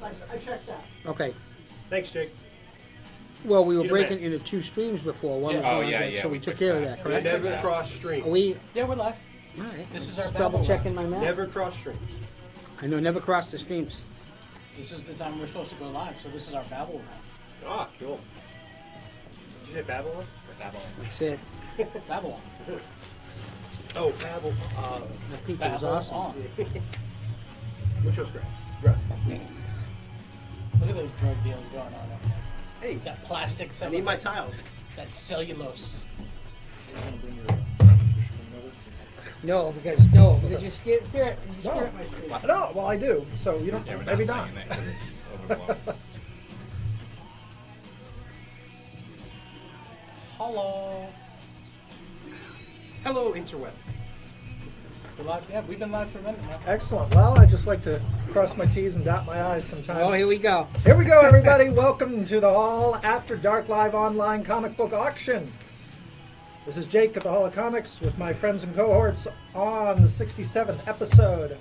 I checked that. Okay. Thanks, Jake. Well, we were Get a breaking minute. into 2 streams before. One Yeah. was Oh, going yeah, good, yeah, so we we took fixed care of that. that, We correct? never cross streams. Are we? Yeah, we're live. All right. This is our Just double battle checking my math. Never cross streams. I know, never cross the streams. This is the time we're supposed to go live, so this is our Babel round. Ah, cool. Did you say Babylon? That's it. Babylon. Oh, Babel. That pizza was awesome. Muchos gracias. Look at those drug deals going on up there. Hey, That plastic, I need my tiles. that cellulose. No, because you scare it. You scare it my screen. No, well I do. So you don't. Yeah, we're maybe not not. playing that 'cause it's overblown. Hello. Hello, interweb. We're live. Yeah, we've been live for a minute now. Excellent. Well, I just like to cross my T's and dot my I's sometimes. Oh, here we go. Here we go, everybody. Welcome to the Hall After Dark Live Online Comic Book Auction. This is Jake at the Hall of Comics with my friends and cohorts on the 67th episode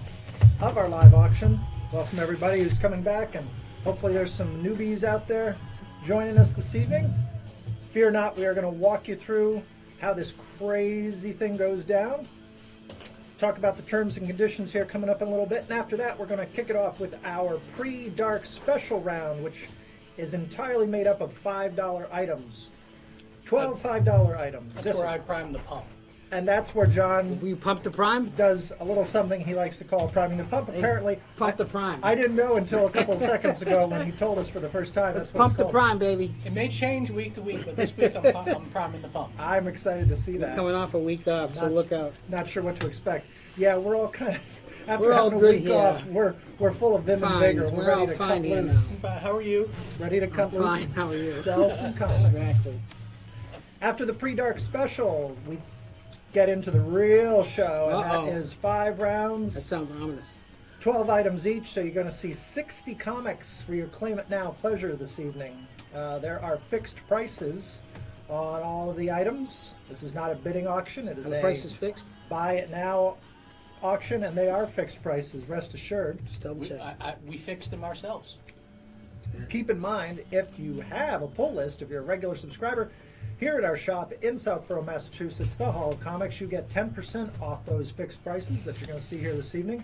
of our live auction. Welcome everybody who's coming back, and hopefully there's some newbies out there joining us this evening. Fear not, we are going to walk you through how this crazy thing goes down. Talk about the terms and conditions here coming up in a little bit, and after that we're going to kick it off with our pre-dark special round, which is entirely made up of $5 items. 12 $5 items. That's where I prime the pump. And that's where John Will you pump the prime? does a little something he likes to call priming the pump. Apparently, Pump the prime. I didn't know until a couple of seconds ago when he told us for the first time. Let's That's what it's pump the called. prime, baby. It may change week to week, but this week I'm priming the pump. I'm excited to see that. Coming off a week off, so Not- look out. Not sure what to expect. Yeah, we're all kind of after We're all having a good week here. off. We're full of vim and Fine. vigor. We're ready all to fine cut here loose. How are you? Ready to cut loose. fine. and How are you? Sell some comics. Exactly. After the pre-dark special, we get into the real show, and Uh-oh. that is 5 rounds. That sounds ominous. 12 items each, so you're going to see 60 comics for your Claim It Now pleasure this evening. There are fixed prices on all of the items. This is not a bidding auction. It is And the a price is fixed? buy it now auction, and they are fixed prices, rest assured. Just double check. We fixed them ourselves. Keep in mind, if you have a pull list, if you're a regular subscriber, here at our shop in Southborough, Massachusetts, the Hall of Comics, you get 10% off those fixed prices that you're going to see here this evening.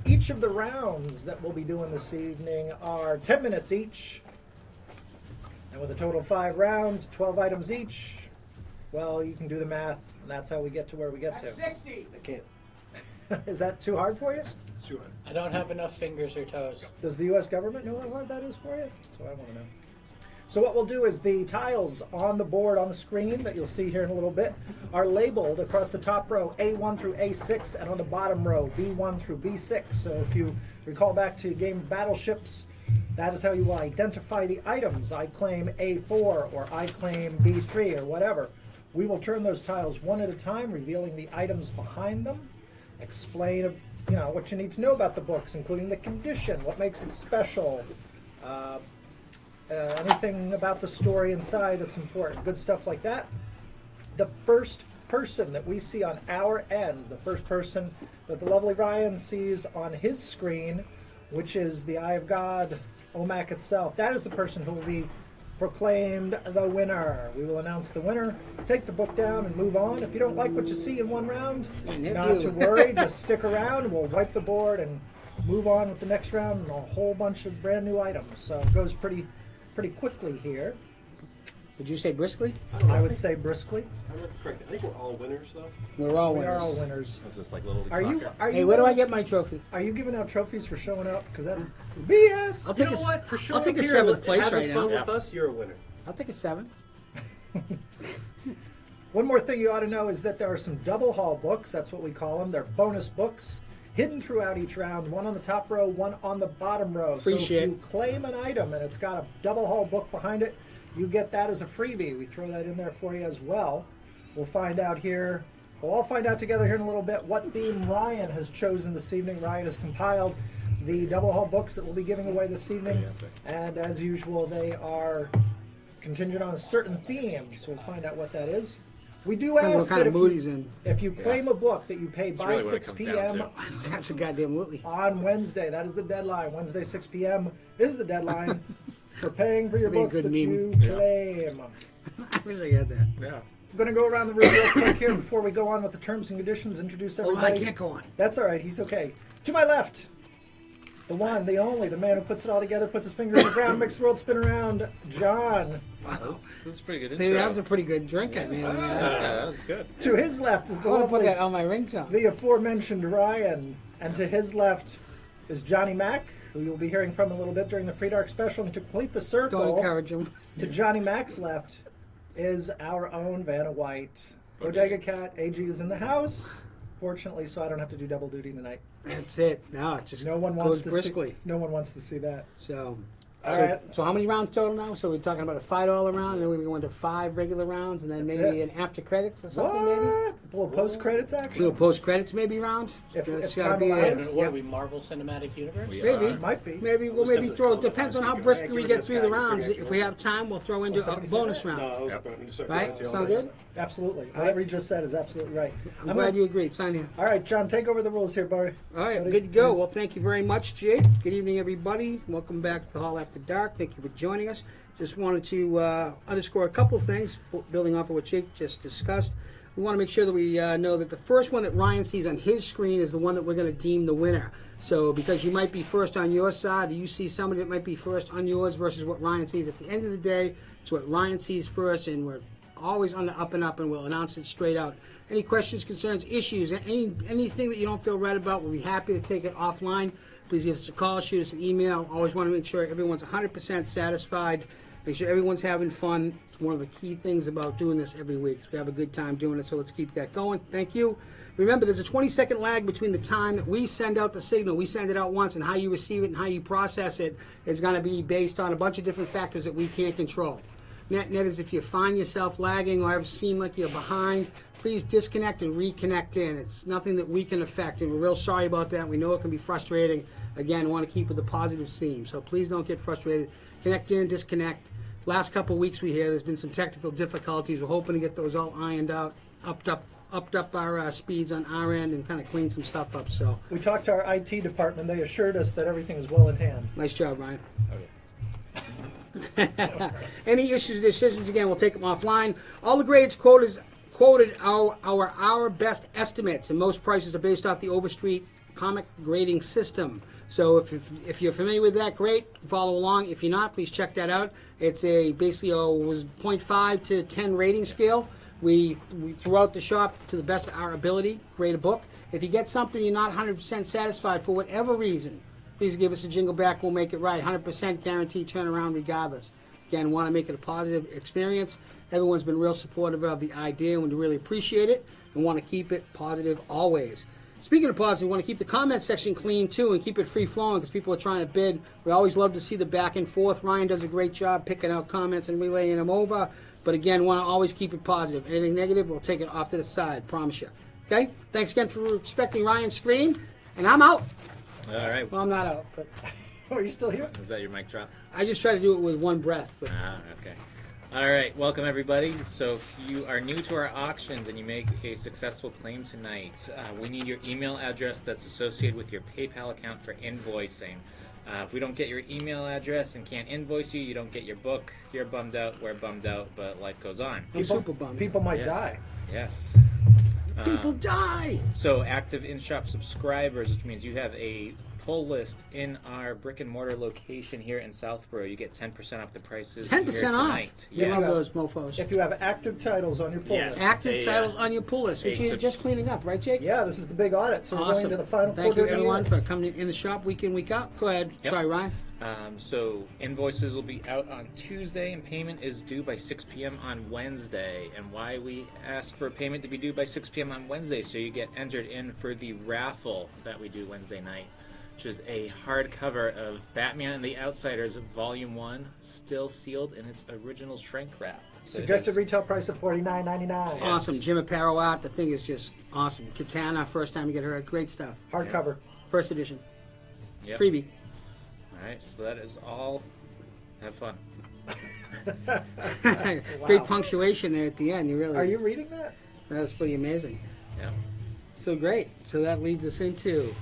Each of the rounds that we'll be doing this evening are 10 minutes each. And with a total of 5 rounds, 12 items each, well, you can do the math, and that's how we get to where we get to. 60. I can't. Is that too hard for you? It's 200. I don't have enough fingers or toes. Does the U.S. government know how hard that is for you? That's what I want to know. So what we'll do is the tiles on the board on the screen that you'll see here in a little bit are labeled across the top row A1 through A6, and on the bottom row B1 through B6. So if you recall back to game of Battleships, that is how you will identify the items. I claim A4 or I claim B3 or whatever. We will turn those tiles one at a time, revealing the items behind them, explain what you need to know about the books, including the condition, what makes it special, anything about the story inside that's important, good stuff like that. The first person that we see on our end, the first person that the lovely Ryan sees on his screen, which is the Eye of God, OMAC itself, that is the person who will be proclaimed the winner. We will announce the winner, take the book down, and move on. If you don't like what you see in one round, not to worry, just stick around. We'll wipe the board and move on with the next round and a whole bunch of brand new items. So it goes pretty quickly here. Would you say briskly? I would say briskly. I'm not correct. I think we're all winners, though. We're all We winners. are all winners. Is this like Little League Are you? Soccer? Are Hey, you? where do I get my trophy? Are you giving out trophies for showing up? Because that BS. I'll You take know what? For sure, I'll take a 7th place having right fun now. with us, you're a winner. I'll take a 7. One more thing you ought to know is that there are some double haul books. That's what we call them. They're bonus books hidden throughout each round. One on the top row, one on the bottom row. Free so shit. if you claim an item and it's got a double haul book behind it, you get that as a freebie. We throw that in there for you as well. We'll find out here. We'll all find out together here in a little bit what theme Ryan has chosen this evening. Ryan has compiled the double haul books that we'll be giving away this evening. And as usual, they are contingent on a certain theme. So we'll find out what that is. We do Depends ask what kind that of mood he's in. if you claim a book that you pay by really what it 6 comes down p.m. to. That's a goddamn Whitley. on Wednesday, that is the deadline. Wednesday, 6 p.m. is the deadline for paying for your That'd be a books good that meme. you claim. I wish I had that. Yeah. I'm going to go around the room real quick here before we go on with the terms and conditions. Introduce Oh, everybody. I can't go on. That's all right. He's okay. To my left, the one, the only, the man who puts it all together, puts his finger in the ground, makes the world spin around, John. Wow. This is a pretty good See, intro. that was a pretty good drink I made. Yeah, that was good. To his left is the I want to put lovely, that on my ringtone. the aforementioned Ryan. And to his left is Johnny Mac, who you'll be hearing from a little bit during the Pre-Dark Special. And to complete the Don't circle, encourage him. to Johnny Mac's left is our own Vanna White. Bodega Cat, AG is in the house, fortunately, so I don't have to do double duty tonight. That's it. No, it just No one goes wants to briskly. see. No one wants to see that. So, All so, right. so how many rounds total now? So we're talking about a $5 round, and then we go into 5 regular rounds, and then That's maybe it. an after credits or something, maybe. What? A little post credits action. Little post credits maybe round. If That's time gotta be allows. it. What are Yep. we, Marvel Cinematic Universe? We Maybe. are. Might be. Maybe we'll We'll maybe send throw. the call Depends on how last brisk week. we Give get this through guy the the rounds. predictor. If we have time, we'll throw into a somebody say bonus that? round. No, I was Yep. going to say Right? that. Sound good? Absolutely. Whatever you just said is absolutely right. I'm glad you agreed. Sign here. All right, John, take over the rules here, buddy. All right, Buddy, good to go. please. Well, thank you very much, Jake. Good evening, everybody. Welcome back to the Hall After Dark. Thank you for joining us. Just wanted to underscore a couple of things, building off of what Jake just discussed. We want to make sure that we know that the first one that Ryan sees on his screen is the one that we're going to deem the winner. So because you might be first on your side, or you see somebody that might be first on yours versus what Ryan sees, at the end of the day, it's what Ryan sees first, and we're always on the up and up, and we'll announce it straight out. Any questions, concerns, issues, anything that you don't feel right about, we'll be happy to take it offline. Please give us a call, shoot us an email. Always want to make sure everyone's 100% satisfied. Make sure everyone's having fun. It's one of the key things about doing this every week. We have a good time doing it, so let's keep that going. Thank you. Remember, there's a 20-second lag between the time that we send out the signal, we send it out once, and how you receive it and how you process it is going to be based on a bunch of different factors that we can't control. Net is if you find yourself lagging or ever seem like you're behind, please disconnect and reconnect in. It's nothing that we can affect, and we're real sorry about that. We know it can be frustrating. Again, we want to keep with the positive theme, so please don't get frustrated. Connect in, disconnect. Last couple of weeks we hear there's been some technical difficulties. We're hoping to get those all ironed out, upped up our speeds on our end, and kind of clean some stuff up. So We talked to our IT department. They assured us that everything is well in hand. nice job, Ryan. Okay. Any issues or decisions, again, we'll take them offline. All the grades quoted are our best estimates, and most prices are based off the Overstreet comic grading system. So if you're familiar with that, great, follow along. If you're not, please check that out. It's basically was 0.5 to 10 rating scale. We throughout the shop, to the best of our ability, grade a book. If you get something you're not 100% satisfied for whatever reason, please give us a jingle back. We'll make it right. 100% guaranteed turnaround regardless. Again, want to make it a positive experience. Everyone's been real supportive of the idea, and we really appreciate it, and want to keep it positive always. Speaking of positive, we want to keep the comment section clean too, and keep it free flowing because people are trying to bid. We always love to see the back and forth. Ryan does a great job picking out comments and relaying them over. But again, want to always keep it positive. Anything negative, we'll take it off to the side. Promise you. Okay? Thanks again for respecting Ryan's screen, and I'm out. All right. Well, I'm not out, but Oh, are you still here? Is that your mic drop? I just try to do it with one breath. But Okay. All right. Welcome, everybody. So if you are new to our auctions and you make a successful claim tonight, we need your email address that's associated with your PayPal account for invoicing. If we don't get your email address and can't invoice you, you don't get your book. You're bummed out. We're bummed out, but life goes on. I'm super bummed. People might Yes. die. Yes. People die. So active in-shop subscribers, which means you have a pull list in our brick and mortar location here in Southborough. You get 10% off the prices. 10% here off. tonight. You Yes. love those mofos. If you have active titles on your pull Yes. list. Active a, titles on your pull list, which a you're subs- just cleaning up, right, Jake? Yeah, this is the big audit, so we're going Awesome. into the final Thank quarter you, of the everyone, year. for coming in the shop week in, week out. Go ahead. Yep. Sorry, Ryan. So invoices will be out on Tuesday, and payment is due by 6 p.m. on Wednesday. And why we ask for payment to be due by 6 p.m. on Wednesday, so you get entered in for the raffle that we do Wednesday night, which is a hardcover of Batman and the Outsiders Volume 1, still sealed in its original shrink wrap. So it Suggested is- retail price of $49.99. Yeah. Awesome. Jim Apparel art. The thing is just awesome. Katana, first time you get her. Great stuff. Hardcover. First edition. Yep. Freebie. All right, so that is all. Have fun. Great punctuation there at the end. You really. Are you reading that? That's pretty amazing. Yeah. So great. So that leads us into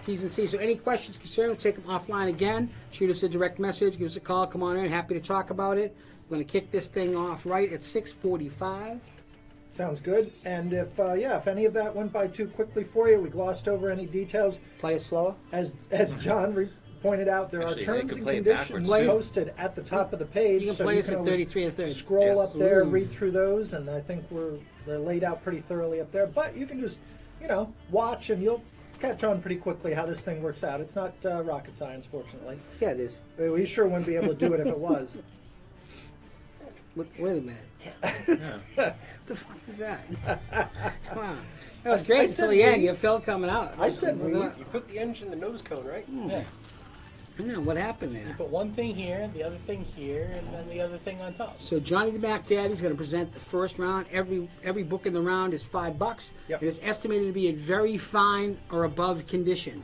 T's and C's. So any questions, concerns, we'll take them offline again. Shoot us a direct message. Give us a call. Come on in. Happy to talk about it. We're going to kick this thing off right at 6:45. Sounds good. And if any of that went by too quickly for you, we glossed over any details. Play it slower. As John pointed out, there Actually, are they terms could and play it conditions backwards, too. posted at the top of the page. You can so play you us can at always 33 and 30. scroll Yes. up there, Ooh. read through those, and I think they're laid out pretty thoroughly up there. But you can just, watch, and you'll catch on pretty quickly how this thing works out. It's not rocket science, fortunately. Yeah, it is. We sure wouldn't be able to do it if it was. Wait a minute. Yeah. What the fuck was that? Come on. That was I great said until the end. we. You felt coming out. I said we. You put the engine in the nose cone, right? Yeah. I don't know what happened there. Put one thing here, the other thing here, and then the other thing on top. So Johnny the Mac Daddy's going to present the first round. Every book in the round is $5. Yep. It is estimated to be in very fine or above condition.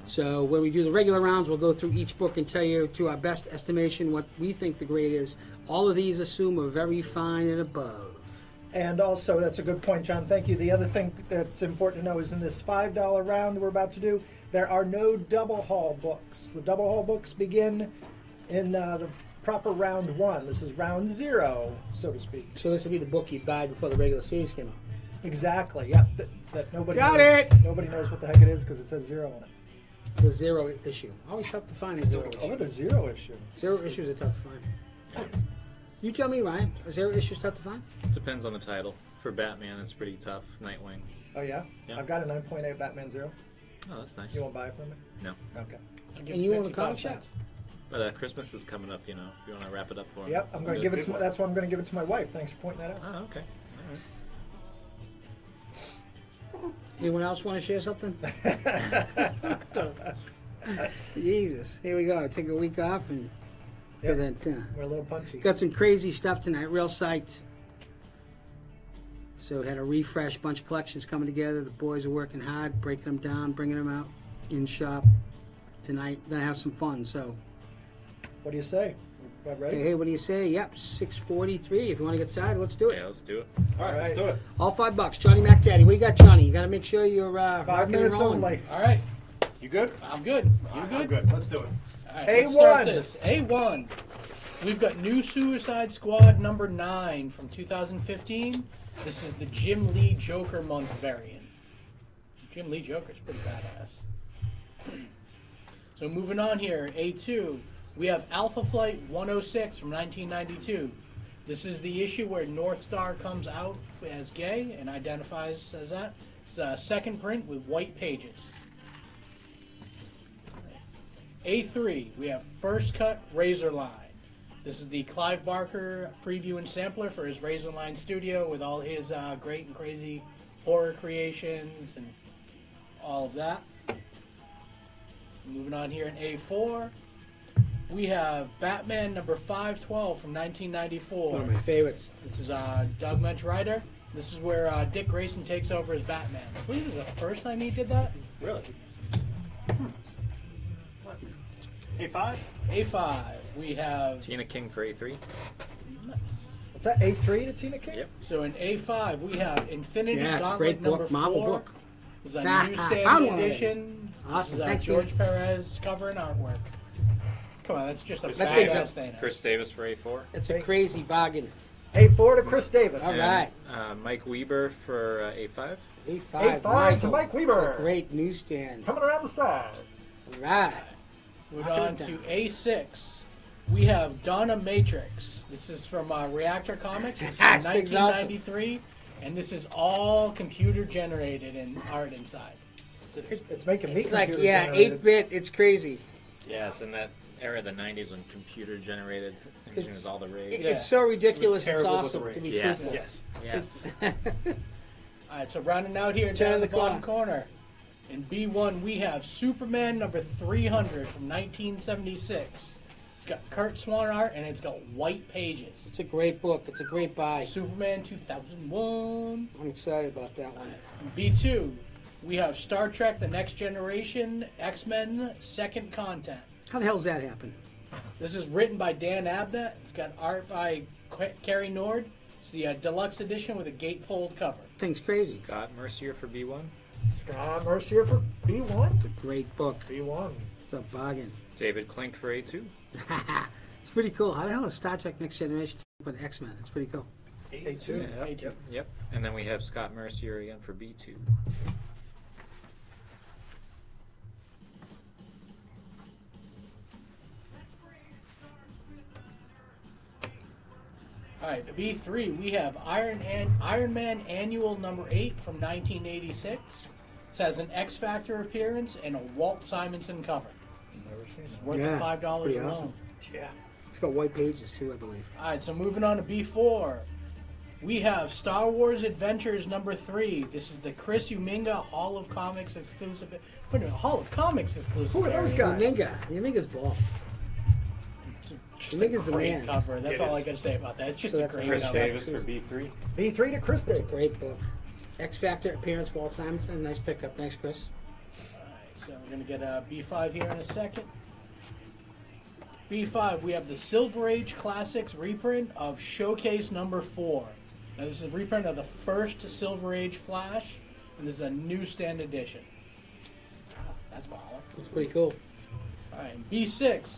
So when we do the regular rounds, we'll go through each book and tell you to our best estimation what we think the grade is. All of these assume a very fine and above. And also, that's a good point, John. Thank you. The other thing that's important to know is in this $5 round we're about to do, there are no double haul books. The double haul books begin in the proper round 1. This is round 0, so to speak. So this will be the book you buy before the regular series came out. Exactly. Yep. That nobody Got knows, it! Nobody knows what the heck it is because it says 0 on it. The 0 issue. Always tough to find a 0 Oh, issue. the 0 issue. 0 issues are tough to find. You tell me, Ryan. Are 0 issues tough to find? Depends on the title. For Batman, it's pretty tough. Nightwing. Oh, yeah? Yeah. I've got a 9.8 Batman 0. Oh, that's nice. You won't buy it from me? No. Okay. I'll give And you own a 55 comic shop? cents. But Christmas is coming up, if you want to wrap it up for him. Yep, I'm That's going to good. give it to. That's why I'm going to give it to my wife. Thanks for pointing that out. Oh, okay. All right. Anyone else want to share something? Jesus. Here we go. Take a week off and Yep. then We're a little punchy. got some crazy stuff tonight. Real psyched. So had a refresh, bunch of collections coming together. The boys are working hard, breaking them down, bringing them out in shop tonight. Gonna have some fun. So What do you say? About ready? hey, what do you say? Yep, 6:43. If you want to get started, let's do it. Yeah, let's do it. All right, let's do it. All $5. Johnny Mac Daddy. What do you got, Johnny? You got to make sure you're 5 rocking and minutes rolling. only. All right, You good? I'm good. You I'm good? good. Let's do it. All right, A1. let's start this. A1. We've got New Suicide Squad number 9 from 2015. This is the Jim Lee Joker month variant. Jim Lee Joker's pretty badass. So moving on here, A2, we have Alpha Flight 106 from 1992. This is the issue where North Star comes out as gay and identifies as that. It's a second print with white pages. A3, we have First Cut Razorline. This is the Clive Barker preview and sampler for his Razorline studio with all his great and crazy horror creations and all of that. Moving on here in A4, we have Batman number 512 from 1994. One of my favorites. This is Doug Mensch writer. This is where Dick Grayson takes over as Batman. I believe this is the first time he did that. Really? A5? A5, we have... Tina King for A3. What's that? A3 to Tina King? Yep. So in A5, we have Infinity Yeah, it's a Gauntlet great number book, Marvel 4. book. This is a Found newsstand one. edition. Awesome. This is Thanks, George Ian. Perez cover and artwork. Come on, that's just a That thing's badass thing. Chris Davis for A4. It's a crazy bargain. A4 to Chris Davis. All right. Mike Weber for A5. A5. A5 to Mike Weber. Great newsstand. Coming around the side. All right. Moving on to A6, we have Donna Matrix. This is from Reactor Comics. It's from This thing's awesome. 1993, and this is all computer generated and art inside. It's making me It's like, computer yeah, generated. 8-bit. It's crazy. Yeah, it's in that era of the 90s when computer generated imaging was all the rage. It's so ridiculous. It was It's terrible with awesome the to be Yes. truthful. Yes. Yes. All right, so rounding out here Turn down of the the bottom corner. In B1, we have Superman number 300 from 1976. It's got Kurt Swan art, and it's got white pages. It's a great book. It's a great buy. Superman 2001. I'm excited about that one. B2, we have Star Trek The Next Generation, X-Men, Second Content. How the hell's that happen? This is written by Dan Abnett. It's got art by Kerry Nord. It's the deluxe edition with a gatefold cover. Thing's crazy. Scott Mercier for B1. Scott Mercier for B1. It's a great book. B1. It's a bargain. David Klink for A2. It's pretty cool. How the hell is Star Trek Next Generation with X-Men? It's pretty cool. A2. Yep. And then we have Scott Mercier again for B2. All right, the B3, we have Iron Man Annual number 8 from 1986. It has an X Factor appearance and a Walt Simonson cover. It's worth Yeah, $5 pretty alone. awesome. Yeah. It's got white pages too, I believe. All right, so moving on to B4, we have Star Wars Adventures number 3. This is the Chris Uminga Hall of Comics exclusive. Wait a minute, Hall of Comics exclusive. Who are those guys? Uminga's ball. Just a Uminga's the great man. cover. That's It all is. I got to say about that. It's just So a that's great Chris cover. Davis for B3. B3 to Chris Davis. Great book. X Factor appearance, Walt Simonson. Nice pickup. Thanks, Chris. All right, so we're going to get a B5 here in a second. B5, we have the Silver Age Classics reprint of Showcase number 4. Now, this is a reprint of the first Silver Age Flash, and this is a newsstand edition. Wow, that's baller. It's pretty cool. All right, B6,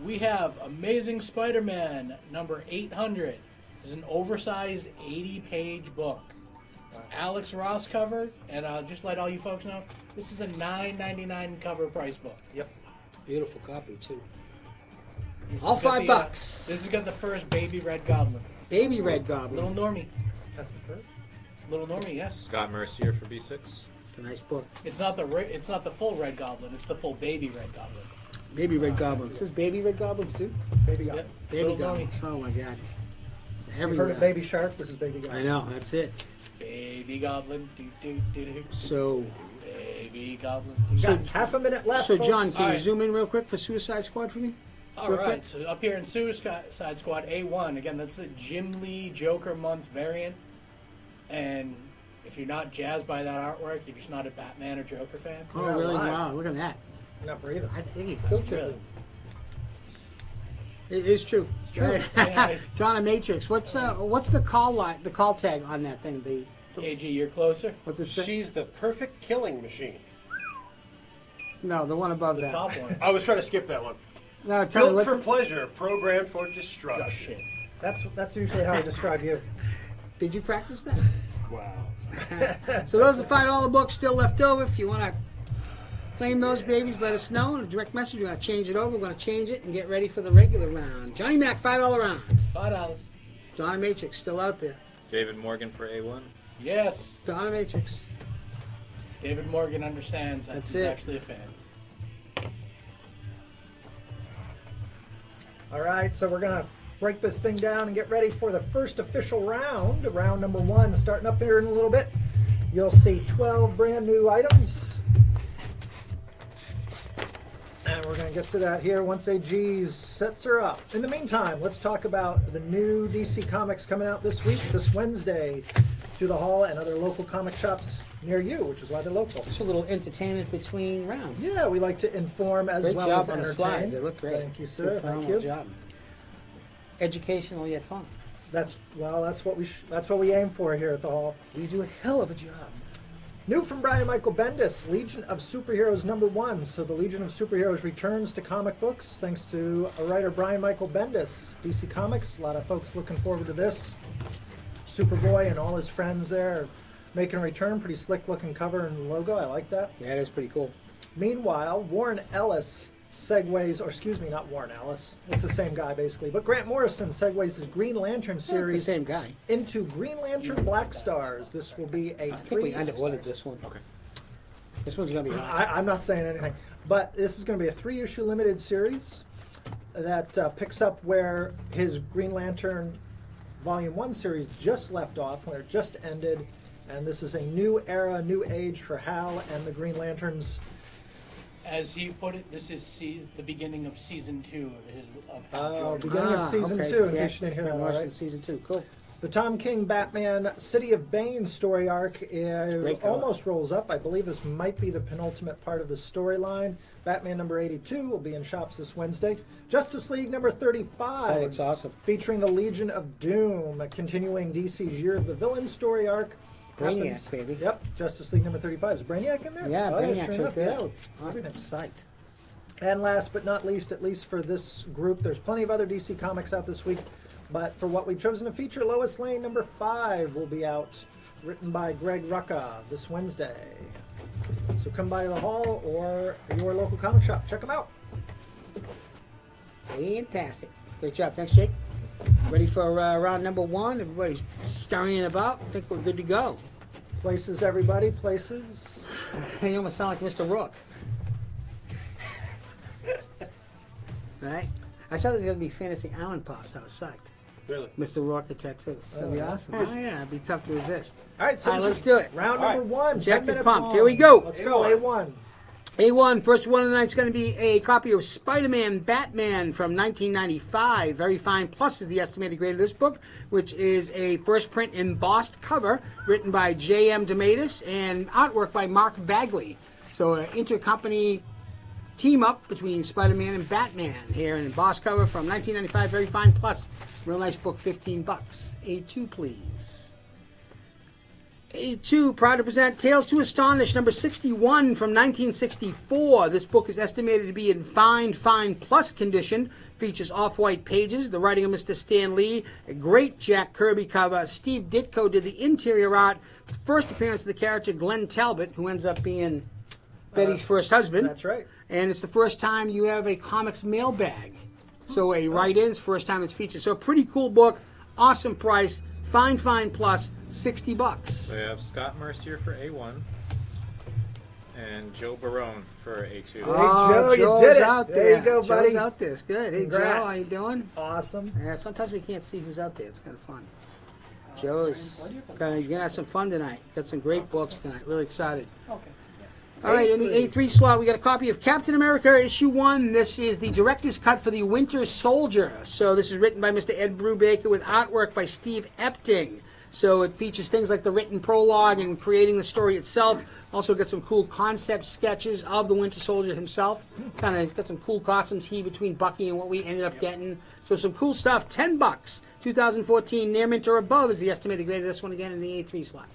we have Amazing Spider-Man number 800. This is an oversized 80-page book. It's Alex Ross cover, and I'll just let all you folks know, this is a $9.99 cover price book. Yep. Beautiful copy too. This All has got $5. This has got the first Baby Red Goblin. Baby Red Little Goblin. Normie. That's the third. Little Normie, yes. Scott Mercier for B6. It's a nice book. It's not the full Red Goblin. It's the full Baby Red Goblin. Baby Red Goblins. This is Baby Red Goblins too. Baby Guy. Yep. Baby Little Goblins. Normie. Oh my God. You've Every heard of guy. Baby Shark? This is Baby Guy. I know. That's it. Baby Goblin. Do, do, do, do. So, Baby Goblin. We've Do. got half a minute left. so folks. John, can All you right. zoom in real quick for Suicide Squad for me? All Real right, quick. so up here in Suicide Squad A1, again, that's the Jim Lee Joker month variant. And if you're not jazzed by that artwork, you're just not a Batman or Joker fan. Oh, You're not really? alive. Wow, look at that. Not breathing. I think he killed Really? you. It is true. It's true. Yeah. John, a Matrix. What's the call tag on that thing? AG, you're closer. What's it say? She's the perfect killing machine. No, the one above The that. top one. I was trying to skip that one. No, tell me Built what's for the- pleasure, programmed for Oh, destruction. shit. That's usually how I describe you. Did you practice that? Wow. So those are $5 books still left over. If you want to claim those babies, let us know in a direct message. We're going to change it over. We're going to change it and get ready for the regular round. Johnny Mac, $5 round. $5. Donna Matrix still out there. David Morgan for A1. Yes. Donna Matrix. David Morgan understands that That's he's it. actually a fan. All right, so we're going to break this thing down and get ready for the first official round. Round number 1, starting up here in a little bit. You'll see 12 brand new items. And we're going to get to that here once AG sets her up. In the meantime, let's talk about the new DC Comics coming out this week, this Wednesday, to the Hall and other local comic shops near you, which is why they're local. Just a little entertainment between rounds. Yeah, we like to inform as Great well job as on the entertain. slides. They look great. Thank you, Good sir. phenomenal Thank you. job. Educational yet fun. That's what we aim for here at the Hall. You do a hell of a job. New from Brian Michael Bendis, Legion of Superheroes #1. So the Legion of Superheroes returns to comic books thanks to a writer Brian Michael Bendis. DC Comics, a lot of folks looking forward to this. Superboy and all his friends there are making a return. Pretty slick looking cover and logo. I like that. Yeah, that's pretty cool. Meanwhile, Warren Ellis segues, or excuse me, not Warren Ellis. It's the same guy basically, but Grant Morrison segues his Green Lantern The series same guy. into Green Lantern Black Stars. This will be a I think we three- underordered this one. Okay. This one's going to be hot. I'm not saying anything, but this is going to be a 3-issue limited series that picks up where his Green Lantern Volume 1 series just left off, where it just ended, and this is a new era, new age for Hal and the Green Lanterns. As he put it, this is the beginning of season 2 of Hal Jordan. Beginning of season okay. 2, in Yeah, case you didn't hear that, all Morrison right? season 2. Cool. The Tom King Batman City of Bane story arc Great cover. almost rolls up. I believe this might be the penultimate part of the storyline. Batman number 82 will be in shops this Wednesday. Justice League number 35. That looks awesome. Featuring the Legion of Doom, continuing DC's Year of the Villain story arc. Brainiac, Happens- baby. Yep, Justice League number 35. Is Brainiac in there? Yeah, Oh, Brainiac's sure right enough, there. yeah. Oh, Everything. psyched. And last but not least, at least for this group, there's plenty of other DC comics out this week. But for what we've chosen to feature, Lois Lane number 5 will be out, written by Greg Rucka this Wednesday. So come by the hall or your local comic shop. Check them out. Fantastic. Great job. Thanks, Jake. Ready for round number 1? Everybody's scurrying about. I think we're good to go. Places, everybody, places. You almost sound like Mr. Rook. Right? I saw there's going to be Fantasy Island Pops. I was psyched. Really? Mr. Rook attack too. It's going to be awesome. Oh, yeah. It'd be tough to resist. All right, so All right, this let's is do it. round All number right. 1. 10 Jackson minutes pumped. long. Here we go. Let's go, A1. A1, first one of the night's going to be a copy of Spider-Man Batman from 1995. Very fine. Plus is the estimated grade of this book, which is a first print embossed cover written by J.M. DeMatis and artwork by Mark Bagley. So an intercompany team up between Spider-Man and Batman here, an embossed cover from 1995. Very fine. Plus, real nice book, $15. A2, please. A2, proud to present Tales to Astonish, number 61 from 1964. This book is estimated to be in fine plus condition. Features off-white pages, the writing of Mr. Stan Lee, a great Jack Kirby cover. Steve Ditko did the interior art. First appearance of the character Glenn Talbot, who ends up being Betty's first husband. That's right. And it's the first time you have a comics mailbag. So a write-in's first time it's featured. So a pretty cool book, awesome price, fine plus, $60. We have Scott Mercier for A1 and Joe Barone for A2. Oh, Joe, you Joe's did it. out There you go, Joe's buddy. out there. It's good. Hey, Congrats. Joe, how you doing? Awesome. Yeah, sometimes we can't see who's out there. It's kind of fun. Joe's you're gonna have some fun tonight. Got some great books tonight. Really excited. Okay. All right, in the A3 slot, we got a copy of Captain America issue 1. This is the director's cut for the Winter Soldier. So this is written by Mr. Ed Brubaker with artwork by Steve Epting. So it features things like the written prologue and creating the story itself. Also got some cool concept sketches of the Winter Soldier himself. Kind of got some cool costumes he between Bucky and what we ended up getting. So some cool stuff. $10. 2014 near mint or above is the estimated grade of this one again in the A3 slot.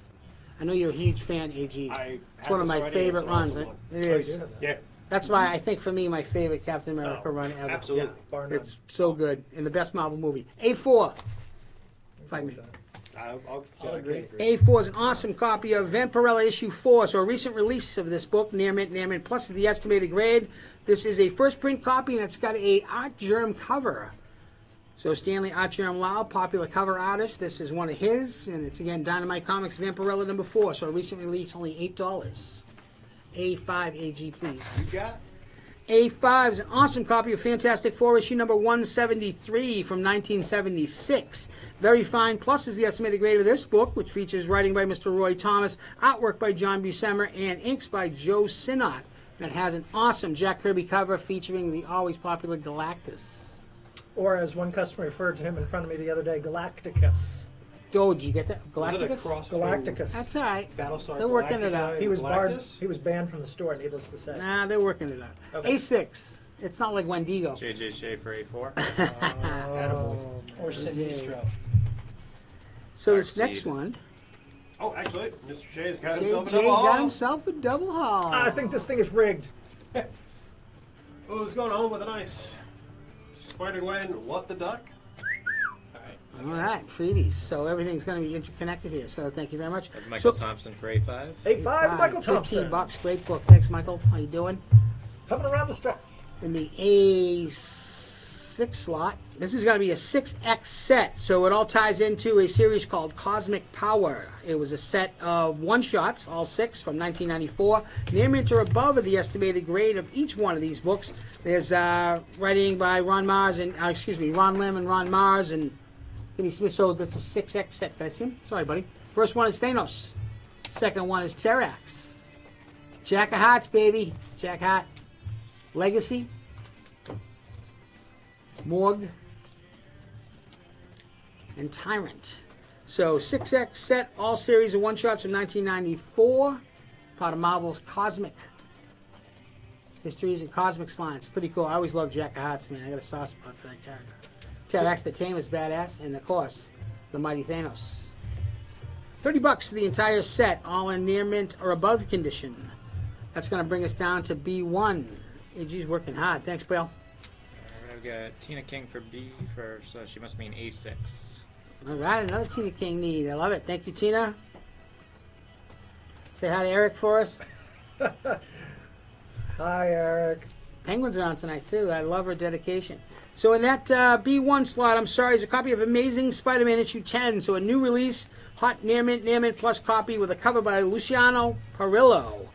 I know you're a huge fan, AG. It's one of my favorite runs. It is. Yeah. That's why I think for me my favorite Captain America run ever. Absolutely. Bar none. It's so good and the best Marvel movie. A4. Fight me. I'll agree. A4 is an awesome copy of Vampirella issue 4. So a recent release of this book, near mint plus the estimated grade. This is a first print copy and it's got a Art Germ cover. So Stanley Art Germ Lau, popular cover artist. This is one of his, and it's again Dynamite Comics Vampirella number 4. So a recent release, only $8. A5 AG, please. You got A5 is an awesome copy of Fantastic Four issue number 173 from 1976. Very fine. Plus is the estimated grade of this book, which features writing by Mr. Roy Thomas, artwork by John Buscema, and inks by Joe Sinnott. And it has an awesome Jack Kirby cover featuring the always popular Galactus. Or as one customer referred to him in front of me the other day, Galacticus. Oh, did you get that? Was it a Galactus? cross Galacticus. That's all right. Battlestar They're working it out. He was barred. Galactus? He was banned from the store, needless to say. Nah, they're working it out. Okay. A6. It's not like Wendigo. JJ Shea for A4. Oh, Or Sinistro. So Dark this next Seed. one, Oh, actually, Mr. Shea's got himself a JJ double got haul. himself a double haul. I think this thing is rigged. Who's going home with a nice Spider-Gwen, what the duck? All right, freebies. So everything's going to be interconnected here. So thank you very much. Have Michael So- Thompson for A5. A5, Michael Thompson. $15. Great book. Thanks, Michael. How you doing? Coming around the strap. In the A6 slot, this is going to be a 6X set. So it all ties into a series called Cosmic Power. It was a set of one-shots, all 6, from 1994. Near mint or above are the estimated grade of each one of these books. There's writing by Ron Lim and Ron Mars and Kenny Smith. So that's a 6X set. Can I see him? Sorry, buddy. First one is Thanos. Second one is Terax. Jack of Hearts, baby. Jack Hart. Legacy. Morgue. And Tyrant. So 6X set, all series of one-shots from 1994. Part of Marvel's Cosmic Histories and Cosmics line. It's pretty cool. I always loved Jack of Hearts, man. I got a soft spot for that character. T-Rex the Tamer's badass, and of course, the Mighty Thanos. $30 for the entire set, all in near mint or above condition. That's going to bring us down to B1. AG's working hard. Thanks, Bill. I've got Tina King for B first, so she must mean A6. All right, another Tina King need. I love it. Thank you, Tina. Say hi to Eric for us. Hi, Eric. Penguins are on tonight, too. I love her dedication. So in that B1 slot, I'm sorry, is a copy of Amazing Spider-Man issue 10. So a new release, hot near mint plus copy with a cover by Luciano Perillo.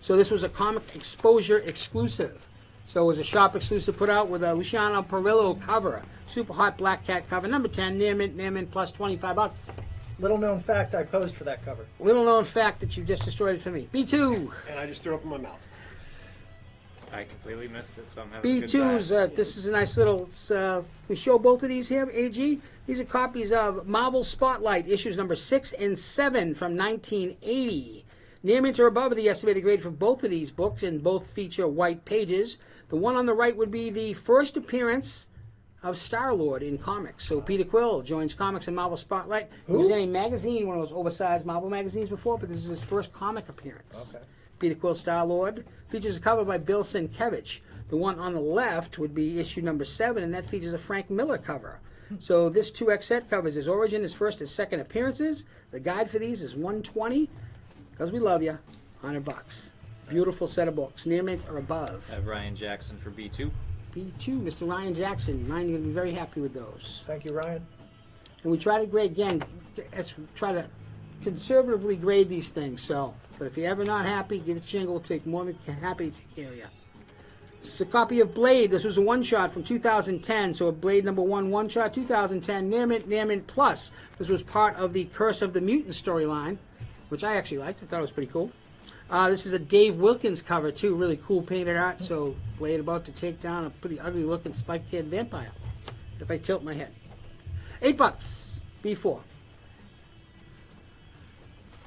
So this was a comic exposure exclusive. So it was a shop exclusive put out with a Luciano Perillo cover. Super hot black cat cover, number 10, near mint plus $25. Little known fact, I posed for that cover. Little known fact that you just destroyed it for me. B2. And I just threw up in my mouth. I completely missed it, so I'm having a good B2's, time. this is a nice little, we show both of these here, AG. These are copies of Marvel Spotlight, issues number 6 and 7 from 1980. Near mint or above are the estimated grade for both of these books, and both feature white pages. The one on the right would be the first appearance of Star-Lord in comics. So Peter Quill joins comics in Marvel Spotlight. He was in a magazine, one of those oversized Marvel magazines before, but this is his first comic appearance. Okay. Peter Quill Star-Lord features a cover by Bill Sienkiewicz. The one on the left would be issue number 7, and that features a Frank Miller cover. So this 2X set covers his origin, his first and second appearances. The guide for these is $120, because we love you, $100. Beautiful set of books, near mint or above. I have Ryan Jackson for B2. B2, Mr. Ryan Jackson. Ryan, you're going to be very happy with those. Thank you, Ryan. And we try to grade, again, let's try to conservatively grade these things. So, but if you're ever not happy, give it a jingle. We'll take more than happy to take care of you. This is a copy of Blade. This was a one-shot from 2010. So a Blade number 1 one-shot, 2010, near mint plus. This was part of the Curse of the Mutant storyline, which I actually liked. I thought it was pretty cool. This is a Dave Wilkins cover, too. Really cool painted art. So Blade about to take down a pretty ugly-looking spiked-haired vampire. If I tilt my head. $8. B4.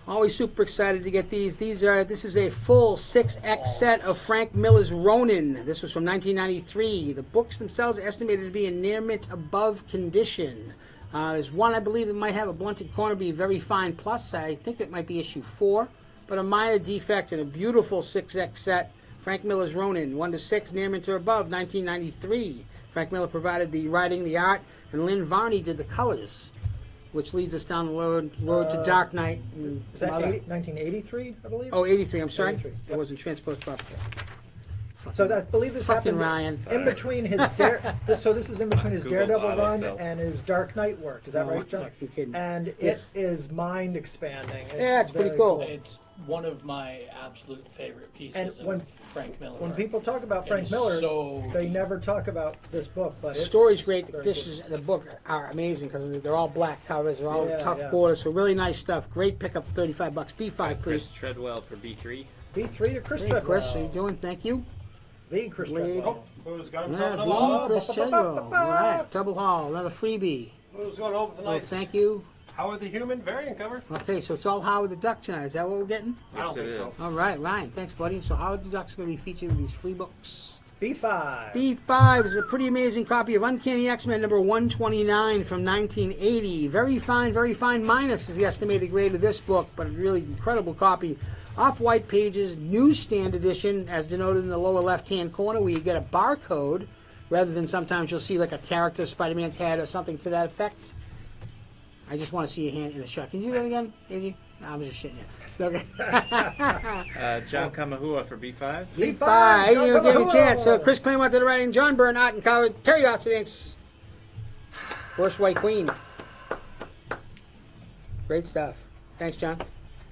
Always super excited to get these. This is a full 6X set of Frank Miller's Ronin. This was from 1993. The books themselves are estimated to be in near mint above condition. There's one, I believe, that might have a blunted corner, be very fine plus. I think it might be issue 4. But a minor defect in a beautiful 6X set. Frank Miller's Ronin, 1-6, near mint or above, 1993. Frank Miller provided the writing, the art, and Lynn Varney did the colors, which leads us down the road to Dark Knight. Is that 1983, I believe? Oh, 83, I'm sorry. 83, It yep. wasn't transposed properly. So I believe this Fucking happened Ryan. in between his so this is in between his Google's Daredevil run autofill. and his Dark Knight work. Is that Oh, right, John? fucking kidding. And Yes. it is mind expanding. Yeah, it's pretty very cool. It's one of my absolute favorite pieces And of when- Frank Miller. When art. people talk about It Frank is Miller, so they deep. never talk about this book. But The it's story's great. The very conditions in the book are amazing because they're all black covers. They're all Yeah, tough yeah. borders. So really nice stuff. Great pickup, $35. B5, Chris please. Treadwell for B3. good. B3 to Chris Hey, Treadwell. Chris, how you doing? Thank you. The Chris Blade. Treadwell. Who's got Yeah, himself B, another haul? Chris Treadwell. All right, double haul, another freebie. Who's going over the Oh, nice thank you. Howard the Human variant cover? Okay, so it's all Howard the Duck tonight. Is that what we're getting? I don't Yes, it think is. so. All right, Ryan. Thanks, buddy. So Howard the Duck's going to be featured in these free books. B5. B5 is a pretty amazing copy of Uncanny X-Men number 129 from 1980. Very fine minus is the estimated grade of this book, but a really incredible copy. Off-white pages, newsstand edition, as denoted in the lower left-hand corner, where you get a barcode, rather than sometimes you'll see like a character Spider-Man's head or something to that effect. I just want to see your hand in the shot. Can you do that again, AJ? No, I'm just shitting you. Okay. John Kamahua for B5. B5, you John gave me a Kamahua. chance. So Chris Claremont to the writing, John Byrne, art and cover, Terry Oxidinks. First White Queen. Great stuff. Thanks, John.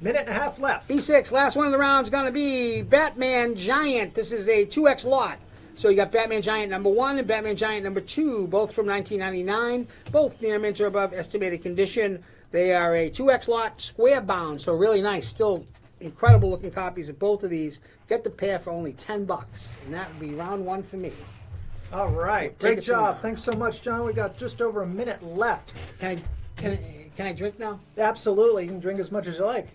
Minute and a half left. B6, last one of the round is going to be Batman Giant. This is a 2X lot. So you got Batman Giant number 1 and Batman Giant number 2, both from 1999, both near mint or above estimated condition. They are a 2X lot, square bound, so really nice. Still incredible looking copies of both of these. Get the pair for only $10, and that would be round 1 for me. All right. Take Great it some job. more. Thanks so much, John. We got just over a minute left. Can Can I drink now? Absolutely. You can drink as much as you like.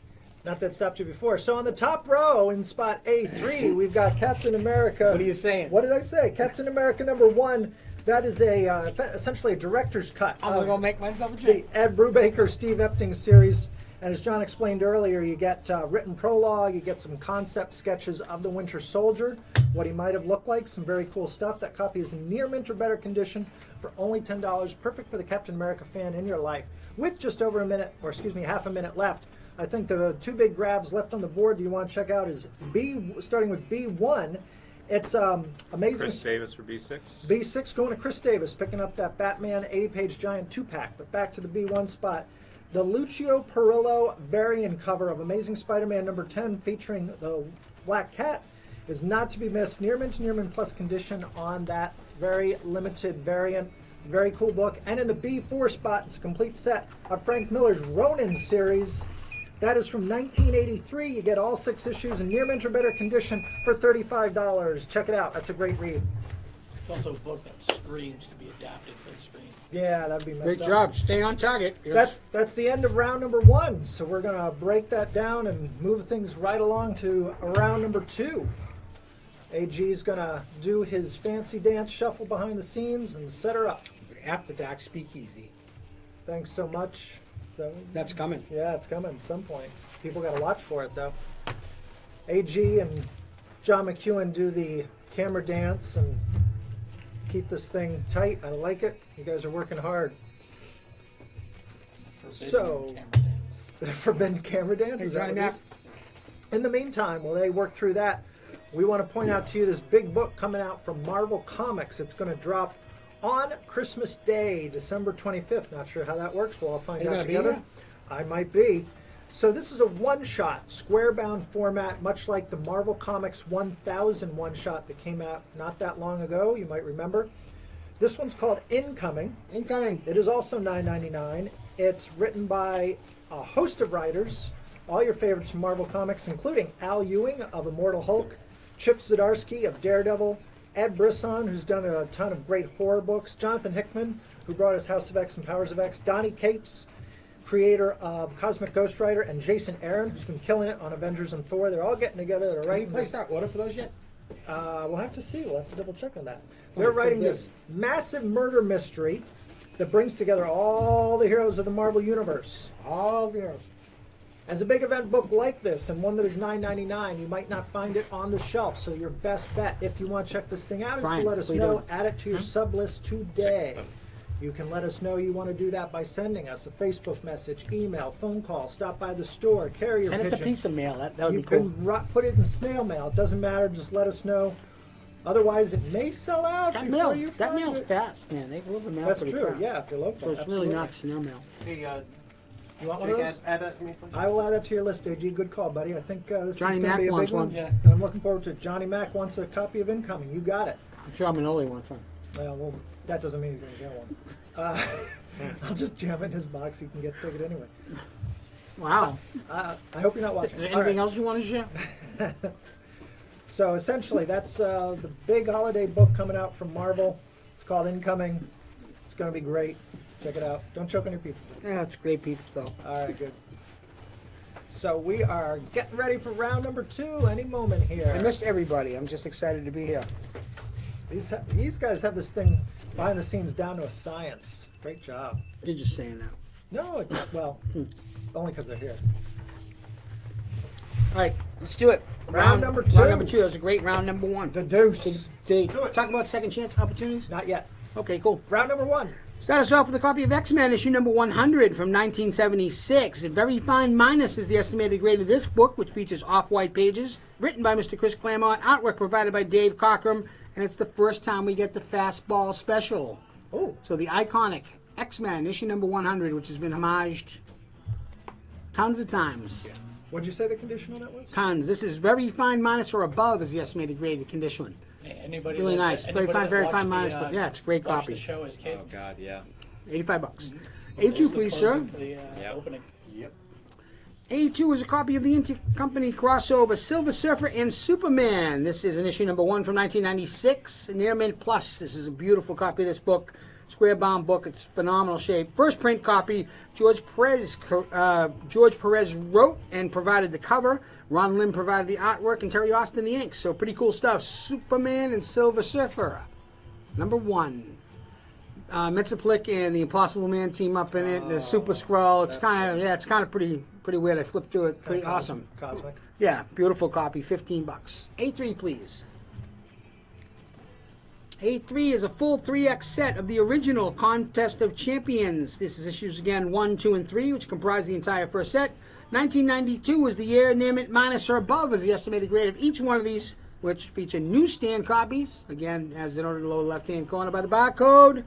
Not that stopped you before. So on the top row in spot A3, we've got Captain America. What are you saying? What did I say? Captain America #1. That is essentially a director's cut. I'm going to go make myself a The drink. Ed Brubaker, Steve Epting series. And as John explained earlier, you get written prologue, you get some concept sketches of the Winter Soldier, what he might have looked like, some very cool stuff. That copy is in near mint or better condition for only $10, perfect for the Captain America fan in your life. With just over half a minute left, I think the two big grabs left on the board you want to check out is starting with B1. It's amazing. Chris Davis for B6. B6 going to Chris Davis, picking up that Batman 80-page giant 2-pack. But back to the B1 spot. The Lucio Perillo variant cover of Amazing Spider-Man #10 featuring the Black Cat is not to be missed. Near mint plus condition on that very limited variant. Very cool book. And in the B4 spot, it's a complete set of Frank Miller's Ronin series. That is from 1983. You get all 6 issues in near mint or better condition for $35. Check it out. That's a great read. It's also a book that screams to be adapted for the screen. Yeah, that'd be messed Great up. job. Stay on target. Yes. That's the end of round #1. So we're gonna break that down and move things right along to round #2. AG's gonna do his fancy dance shuffle behind the scenes and set her up. After that, speakeasy. Thanks so much. So, That's coming. yeah, it's coming at some point. People gotta watch for it though. AG and John McEwen do the camera dance and keep this thing tight. I like it. You guys are working hard. So, Camera dance. the forbidden camera dance. Hey, Is that Johnny what it is? In the meantime, while they work through that, we want to point out to you this big book coming out from Marvel Comics. It's going to drop on Christmas Day, December 25th. Not sure how that works. We'll all find Are you out gonna be together. here? I might be. So this is a one-shot, square-bound format, much like the Marvel Comics 1000 one-shot that came out not that long ago. You might remember. This one's called Incoming. Incoming. It is also $9.99. It's written by a host of writers, all your favorites from Marvel Comics, including Al Ewing of Immortal Hulk, Chip Zdarsky of Daredevil, Ed Brisson, who's done a ton of great horror books, Jonathan Hickman, who brought us House of X and Powers of X, Donny Cates, creator of Cosmic Ghost Rider, and Jason Aaron, who's been killing it on Avengers and Thor. They're all getting together to write. Place our order for those yet? We'll have to see. We'll have to double check on that. They're writing this massive murder mystery that brings together all the heroes of the Marvel Universe. All the heroes. As a big event book like this, and one that is $9.99, you might not find it on the shelf. So your best bet, if you want to check this thing out, is Brian, to let us what are you know. doing? Add it to your sub list today. You can let us know you want to do that by sending us a Facebook message, email, phone call, stop by the store, carrier Send us pigeon. a piece of mail. That would You be cool. can put it in snail mail. It doesn't matter. Just let us know. Otherwise, it may sell out That before mail's, you that find mail's it. fast, man. They deliver mail That's pretty true. fast. Yeah, if you're local. So it's absolutely. really not snail mail. Hey, You want one of those? add that to me, please. I will add that to your list, AG. Good call, buddy. I think this Johnny is going Mac to be a wants big one. one. Yeah. And I'm looking forward to it. Johnny Mac wants a copy of Incoming. You got it. I'm sure I'm an only one. Well, that doesn't mean he's going to get one. I'll just jam it in his box. He can take it anyway. Wow. I hope you're not watching. Is there All anything right. else you want to share? So essentially, that's the big holiday book coming out from Marvel. It's called Incoming. It's going to be great. Check it out. Don't choke on your pizza. Yeah, it's great pizza though. All right, good. So we are getting ready for round #2 any moment here. I missed everybody. I'm just excited to be here. These guys have this thing behind the scenes down to a science. Great job. You're just saying that. No, it's well, only because they're here. All right, let's do it. Round number two. Round number 2. That was a great round number 1. The deuce. Did they talk about second chance opportunities? Not yet. Okay, cool. Round #1. Start us off with a copy of X-Men, issue number 100 from 1976. A very fine minus is the estimated grade of this book, which features off-white pages, written by Mr. Chris Claremont, artwork provided by Dave Cockrum, and it's the first time we get the fastball special. Oh, So the iconic X-Men, issue number 100, which has been homaged tons of times. what'd you say the condition on that was? Tons. This is very fine minus or above is the estimated grade of condition. Anybody Really that- nice. Very anybody fine, that very watched fine the, minus, but yeah, it's a great watched copy. The show as kids. Oh God, yeah. $85. 82, please, sir. The, Yep. opening. Yep. 82 is a copy of the Intercompany crossover Silver Surfer and Superman. This is an issue number 1 from 1996, Near Mint Plus. This is a beautiful copy of this book. square-bound book. It's phenomenal shape. First print copy. George Perez wrote and provided the cover. Ron Lim provided the artwork, and Terry Austin the ink. So pretty cool stuff. Superman and Silver Surfer, #1. Mxyzptlk and the Impossible Man team up in it. The Super Skrull. It's kind of pretty weird. I flipped through it. Pretty awesome. Cosmic. Yeah, beautiful copy. $15. A3, please. A3 is a full 3X set of the original Contest of Champions. This is issues again 1, 2, and 3, which comprise the entire first set. 1992 is the year. Name it minus or above is the estimated grade of each one of these, which feature newsstand copies. Again, as denoted in the lower left-hand corner by the barcode.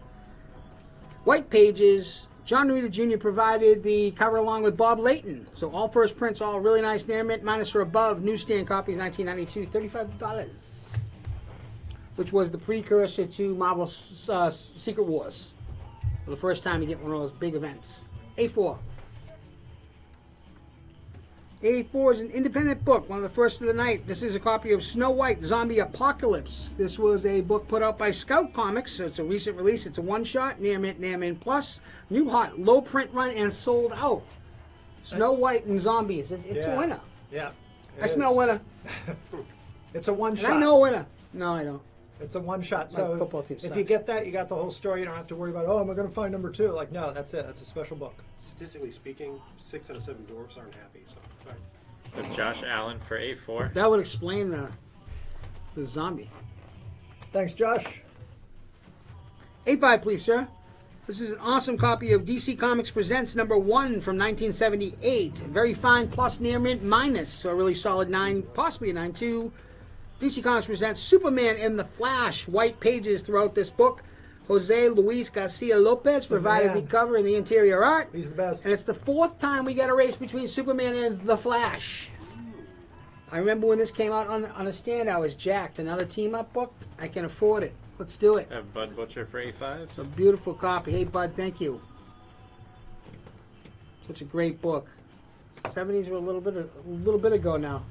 White pages. John Reader Jr. provided the cover along with Bob Layton. So all first prints, all really nice. Name it minus or above. Newsstand copies, 1992, $35. Which was the precursor to Marvel's Secret Wars. For the first time you get one of those big events. A4. A4 is an independent book, one of the first of the night. This is a copy of Snow White, Zombie Apocalypse. This was a book put out by Scout Comics, so it's a recent release. It's a one-shot, near mint plus, new hot, low print run, and sold out. Snow White and Zombies. It's a winner. Yeah. I smell winner. It's a one-shot. And I know winner. No, I don't. It's a one-shot. My So football team if sucks. you get that, you got the whole story. You don't have to worry about, am I going to find number 2? Like, no, that's it. That's a special book. Statistically speaking, 6 out of 7 dwarfs aren't happy. So, sorry. With Josh Allen for A4. That would explain the zombie. Thanks, Josh. A5, please, sir. This is an awesome copy of DC Comics Presents #1 from 1978. Very fine plus near mint minus, so a really solid 9, possibly a 9.2. DC Comics presents Superman and the Flash. White pages throughout this book. Jose Luis Garcia Lopez provided the man. cover and the interior art. He's the best. And it's the 4th time we got a race between Superman and the Flash. I remember when this came out on a stand, I was jacked. Another team-up book? I can afford it. Let's do it. Have Bud Butcher for A5. It's a beautiful copy. Hey, Bud, thank you. Such a great book. 70s were a little bit ago now.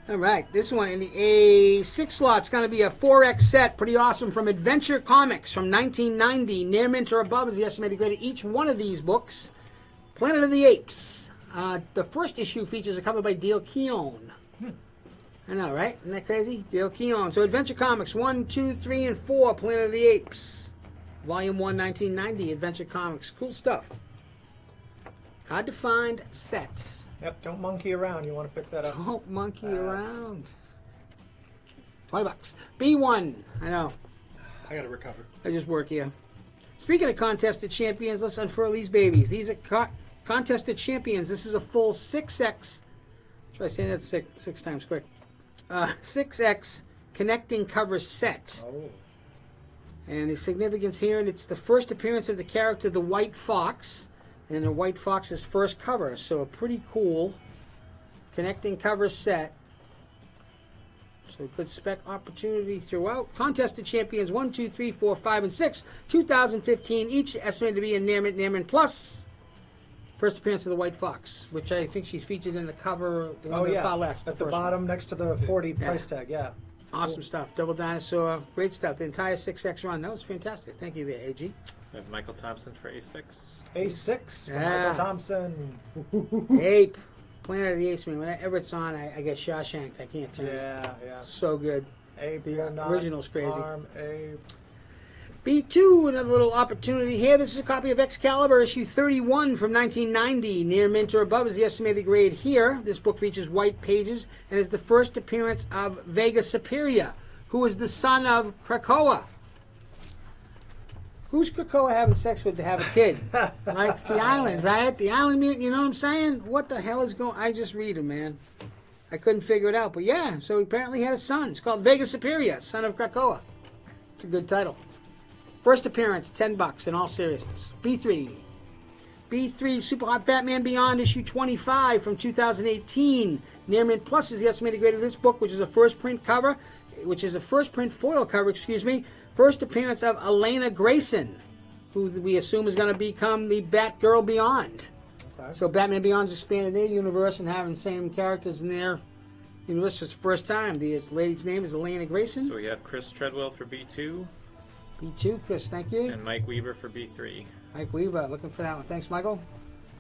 All right, this one in the A6 slot's going to be a 4X set. Pretty awesome from Adventure Comics from 1990. Near mint or above is the estimated grade of each one of these books. Planet of the Apes. The first issue features a cover by Dale Keown. I know, right? Isn't that crazy? Dale Keown. So Adventure Comics 1, 2, 3, and 4. Planet of the Apes. Volume 1, 1990. Adventure Comics. Cool stuff. Hard to find set. Yep, don't monkey around. You want to pick that up. Don't monkey around. $20. B1. I know. I got to recover. I just work here. Speaking of contested champions, let's unfurl these babies. These are contested champions. This is a full 6X. Try saying that six times quick. 6X connecting cover set. Oh. And the significance here, and it's the first appearance of the character, the White Fox. And the White Fox's first cover, so a pretty cool connecting cover set. So good spec opportunity throughout. Contested champions 1, 2, 3, 4, 5, and 6. 2015, each estimated to be in near mint plus. First appearance of the White Fox, which I think she's featured in the cover. The one on the far left, at the first bottom one. next to the 40 price tag. Yeah. Awesome stuff. Double Dinosaur, great stuff. The entire 6X run, that was fantastic. Thank you there, AG. We have Michael Thompson for A6. A6 from Yeah. Michael Thompson. Ape. Planet of the Apes, man. Whenever it's on, I get Shawshanked. I can't turn it. Yeah. So good. Ape, The you're not original's crazy. harm, Ape. B2, another little opportunity here. This is a copy of Excalibur, issue 31 from 1990. Near mint or above is the estimated grade here. This book features white pages and is the first appearance of Vega Superior, who is the son of Krakoa. Who's Krakoa having sex with to have a kid? Like the island, right? The island, you know what I'm saying? What the hell is going on? I just read him, man. I couldn't figure it out. But yeah, so he apparently had a son. It's called Vega Superior, son of Krakoa. It's a good title. First appearance, $10 in all seriousness. B3, Super Hot Batman Beyond, issue 25 from 2018. Near mint plus is the estimated grade of this book, which is a first print cover, which is a first print foil cover, First appearance of Elena Grayson, who we assume is going to become the Batgirl Beyond. Okay. So Batman Beyond's expanded their universe and having the same characters in their universe. It's the first time. The lady's name is Elena Grayson. So we have Chris Treadwell for B2. B2, Chris, thank you. And Mike Weaver for B3. Mike Weaver, looking for that one. Thanks, Michael.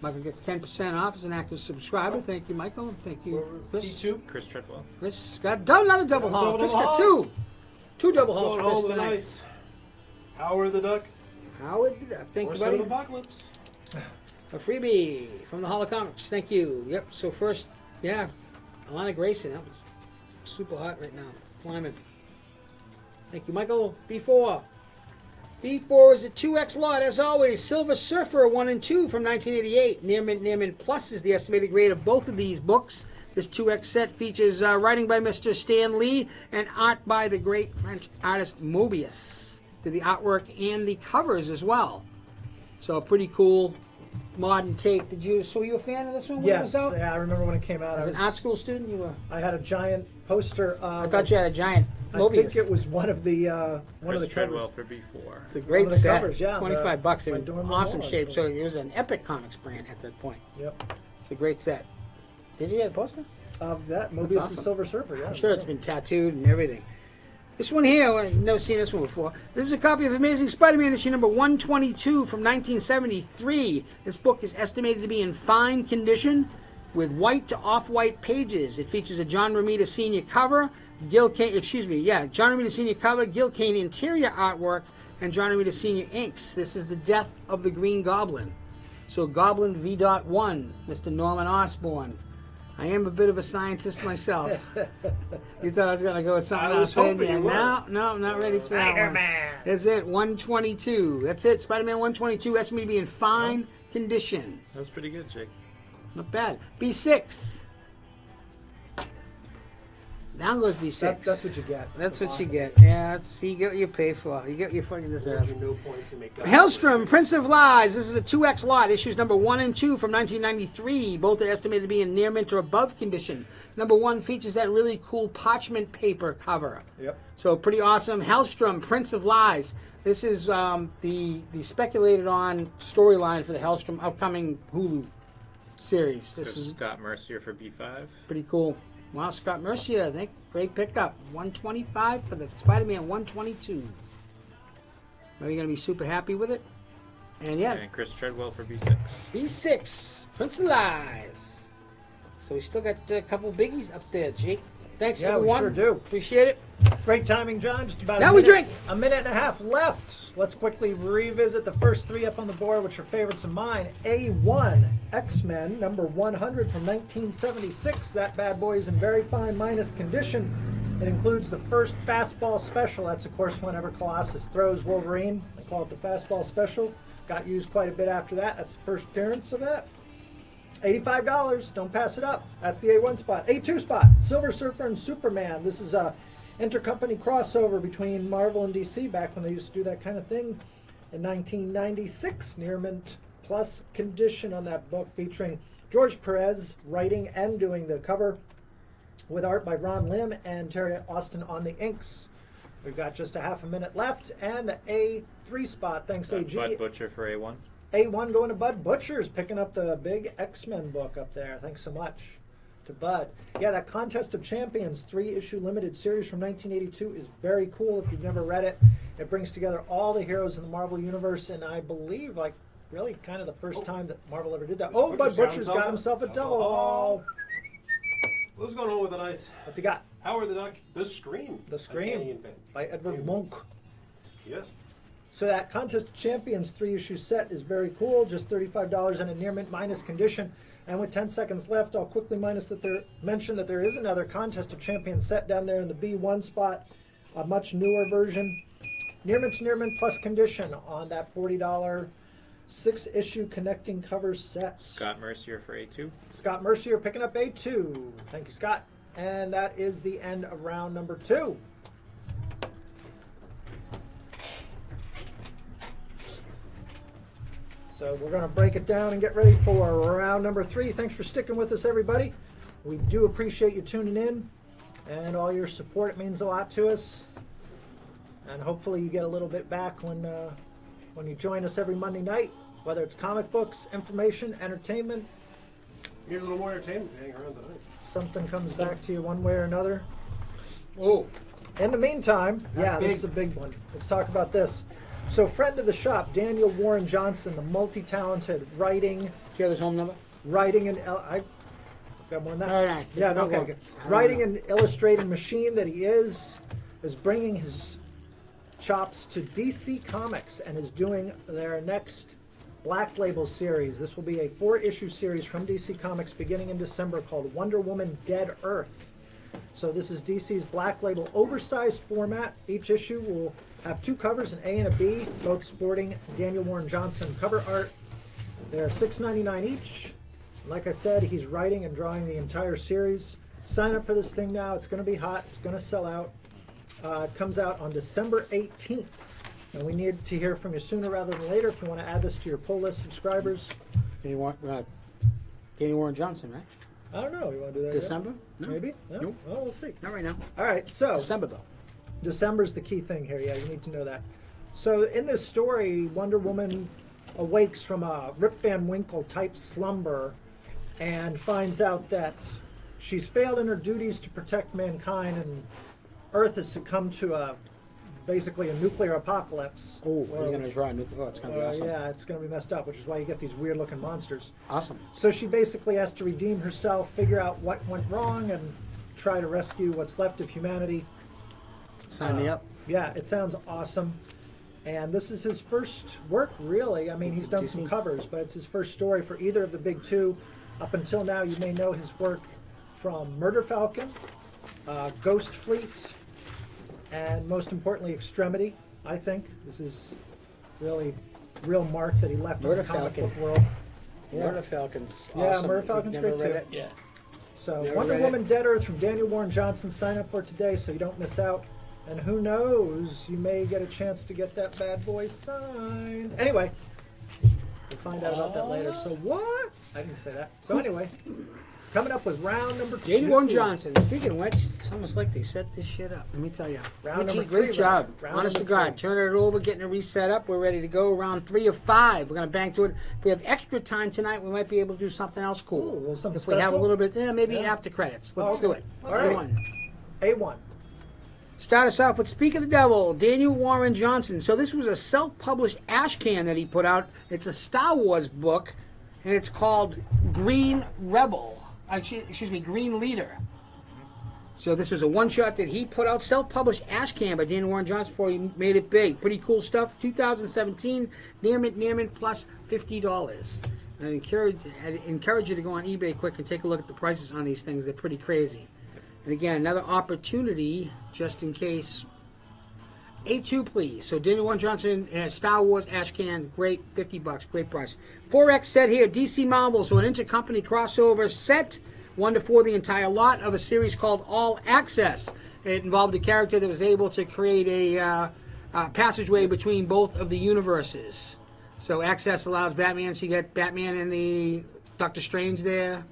Michael gets 10% off as an active subscriber. Thank you, Michael. Thank you, Chris. B2. Chris Treadwell. Chris got another double Yeah, haul. double Chris got haul. two. Two double hauls Going for Chris home with a tonight. nice Howard the Duck. Howard the Duck. Thank you, Worst son buddy. of Apocalypse. A freebie from the Hall of Comics. Thank you. Yep. So first, yeah, Alana Grayson. That was super hot right now. Climbing. Thank you, Michael. B4. B4 is a 2X lot, as always. Silver Surfer 1 and 2 from 1988. Near Mint Plus is the estimated grade of both of these books. This 2X set features writing by Mr. Stan Lee and art by the great French artist Mobius. Did the artwork and the covers as well. So a pretty cool modern take. So were you a fan of this one when it Yes, was out? yeah, I remember when it came out. As an art school student, you were. I had a giant poster. I thought you had a giant I Mobius. think it was one of the Chris covers. Treadwell for B4. It's a great one of the set. covers, yeah, $25. They by were Dorman awesome Wall. shape. So it was an Epic Comics brand at that point. Yep. It's a great set. Did you get a poster? Of that Mobius That's awesome. and Silver Surfer. Yeah. I'm sure it's been tattooed and everything. This one here, I've never seen this one before. This is a copy of Amazing Spider-Man issue number 122 from 1973. This book is estimated to be in fine condition with white to off-white pages. It features a John Romita Sr. cover, John Romita Sr. cover, Gil Kane interior artwork, and John Romita Sr. inks. This is the death of the Green Goblin. So Goblin V.1, Mr. Norman Osborn. I am a bit of a scientist myself. You thought I was going to go with something I was else in hoping there. you were. No, I'm not ready for that one. Spider-Man. That's it, 122. That's it, Spider-Man 122, estimated to be in fine condition. That's pretty good, Jake. Not bad. B6. Down goes B6. That's what you get. That's what you get. Yeah, see, you get what you pay for. You get what you fucking deserve. There's no points to make. Hellstrom, Prince of Lies. This is a 2X lot. Issues number 1 and 2 from 1993. Both are estimated to be in near mint or above condition. Number 1 features that really cool parchment paper cover. Yep. So pretty awesome. Hellstrom, Prince of Lies. This is the speculated on storyline for the Hellstrom upcoming Hulu series. This is Scott Mercier for B5. pretty cool. Wow, Scott Mercier, I think. Great pickup. 125 for the Spider-Man 122. Are you going to be super happy with it? And yeah, And Chris Treadwell for B6. B6, Prince of Lies. So we still got a couple biggies up there, Jake. Thanks, Yeah, we everyone. sure do. Appreciate it. Great timing, John. Just about Now a we minute, drink. A minute and a half left. Let's quickly revisit the first three up on the board, which are favorites of mine. A1, X-Men, number 100 from 1976. That bad boy is in very fine minus condition. It includes the first fastball special. That's, of course, whenever Colossus throws Wolverine. They call it the fastball special. Got used quite a bit after that. That's the first appearance of that. $85. Don't pass it up. That's the A1 spot. A2 spot, Silver Surfer and Superman. This is a intercompany crossover between Marvel and DC back when they used to do that kind of thing in 1996. Near mint plus condition on that book, featuring George Perez writing and doing the cover with art by Ron Lim and Terry Austin on the inks. We've got just a half a minute left, and the A3 spot, thanks to AG. Bud Butcher for A1. A1 going to Bud Butchers, picking up the big X-Men book up there. Thanks so much to Bud. Yeah, that Contest of Champions 3-issue limited series from 1982 is very cool if you've never read it. It brings together all the heroes in the Marvel Universe, and I believe, like, really kind of the first time that Marvel ever did that. Oh, Bud Butcher's got himself a double haul. Who's going home with a nice What's he got? Howard the Duck? The Scream. The Scream Canadian fan. by Edward Munch. Yes. So that Contest of Champions 3-issue set is very cool, just $35 and a near mint minus condition. And with 10 seconds left, I'll quickly mention that there is another Contest of Champions set down there in the B1 spot, a much newer version. Near mint plus condition on that $40 6-issue connecting cover set. Scott Mercier for A2. Scott Mercier picking up A2. Thank you, Scott. And that is the end of round number 2. So we're going to break it down and get ready for round number 3. Thanks for sticking with us, everybody. We do appreciate you tuning in and all your support. It means a lot to us. And hopefully you get a little bit back when you join us every Monday night, whether it's comic books, information, entertainment. Here's a little more entertainment hanging around tonight. Something comes back to you one way or another. Oh, In the meantime, That's this is a big one. Let's talk about this. So, friend of the shop, Daniel Warren Johnson, the multi-talented writing, Do you have his home number? I got more than that. No, no, Yeah, no, okay. no. Good. I don't Writing know. and illustrating machine that he is bringing his chops to DC Comics and is doing their next Black Label series. This will be a 4-issue series from DC Comics beginning in December called Wonder Woman Dead Earth. So this is DC's Black Label oversized format. Each issue will have 2 covers, an A and a B, both sporting Daniel Warren Johnson cover art. They're $6.99 each. Like I said, he's writing and drawing the entire series. Sign up for this thing now. It's going to be hot. It's going to sell out. It comes out on December 18th. And we need to hear from you sooner rather than later if you want to add this to your pull list subscribers. Danny Warren Johnson, right? I don't know. You want to do that yet? December? No. Maybe? No? Nope. Well, we'll see. Not right now. All right, so December, though. December's the key thing here. Yeah, you need to know that. So in this story, Wonder Woman awakes from a Rip Van Winkle type slumber and finds out that she's failed in her duties to protect mankind, and Earth has succumbed to basically a nuclear apocalypse. Oh, he's going to draw a new... Oh, it's going to be awesome. Yeah, it's going to be messed up, which is why you get these weird looking monsters. Awesome. So she basically has to redeem herself, figure out what went wrong, and try to rescue what's left of humanity. Sign me up. Yeah, it sounds awesome. And this is his first work, really. I mean, he's done some covers, but it's his first story for either of the big two. Up until now, you may know his work from Murder Falcon, Ghost Fleet, and most importantly, Extremity, I think. This is really real mark that he left Murder on the comic Falcon. book world. Yeah. Murder Falcon's Yeah, awesome. Murder If you've Falcon's never great, read too. it. Yeah. So Never Wonder read it. Woman Dead Earth from Daniel Warren Johnson. Sign up for it today so you don't miss out. And who knows, you may get a chance to get that bad boy signed. Anyway, we'll find out about that later. So what? I didn't say that. So anyway, coming up with round number 2. Danny Warren Johnson. Speaking of which, it's almost like they set this shit up. Let me tell you. Round Richie, number 3, great job. round Honest to number God. 3. Turning it over, getting it reset up. We're ready to go. Round 3 of 5. We're going to bang to it. If we have extra time tonight, we might be able to do something else cool. Ooh, a little something if we have a special? little bit, maybe Yeah. after credits. Let's okay. do it. All right. A1. A1. Start us off with Speak of the Devil, Daniel Warren Johnson. So this was a self-published ash can that he put out. It's a Star Wars book, and it's called Green Rebel. Excuse me, Green Leader. So this was a one-shot that he put out, self-published ash can by Daniel Warren Johnson before he made it big. Pretty cool stuff. 2017, near mint plus $50. I encourage you to go on eBay quick and take a look at the prices on these things. They're pretty crazy. And again, another opportunity, just in case. A2, please. So Daniel Warren Johnson, Star Wars ash can, great, $50, great price. 4X set here, DC Marvel, so an intercompany crossover set, 1 to 4, the entire lot of a series called All Access. It involved a character that was able to create a passageway between both of the universes. So Access allows Batman, so you get Batman and the Doctor Strange there.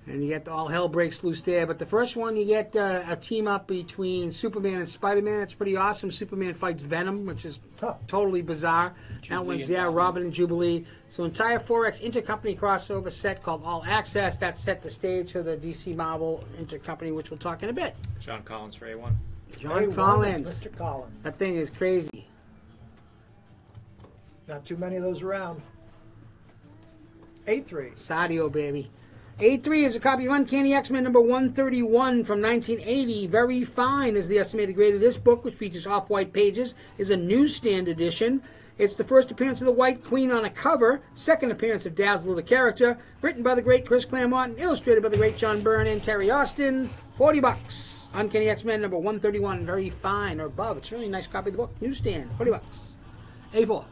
And you get all hell breaks loose there. But the first one, you get a team up between Superman and Spider-Man. It's pretty awesome. Superman fights Venom, which is totally bizarre. That one's there, Robin and Jubilee. So entire 4X intercompany crossover set called All Access. That set the stage for the DC Marvel intercompany, which we'll talk in a bit. John Collins for A1. John A1, Collins. Mr. Collins. That thing is crazy. Not too many of those around. A3. Sadio, baby. A3 is a copy of Uncanny X-Men number 131 from 1980. Very fine is the estimated grade of this book, which features off-white pages, is a newsstand edition. It's the first appearance of the White Queen on a cover, second appearance of Dazzler the character, written by the great Chris Claremont and illustrated by the great John Byrne and Terry Austin. $40. Uncanny X-Men number 131, very fine or above. It's a really nice copy of the book. Newsstand, $40. A4.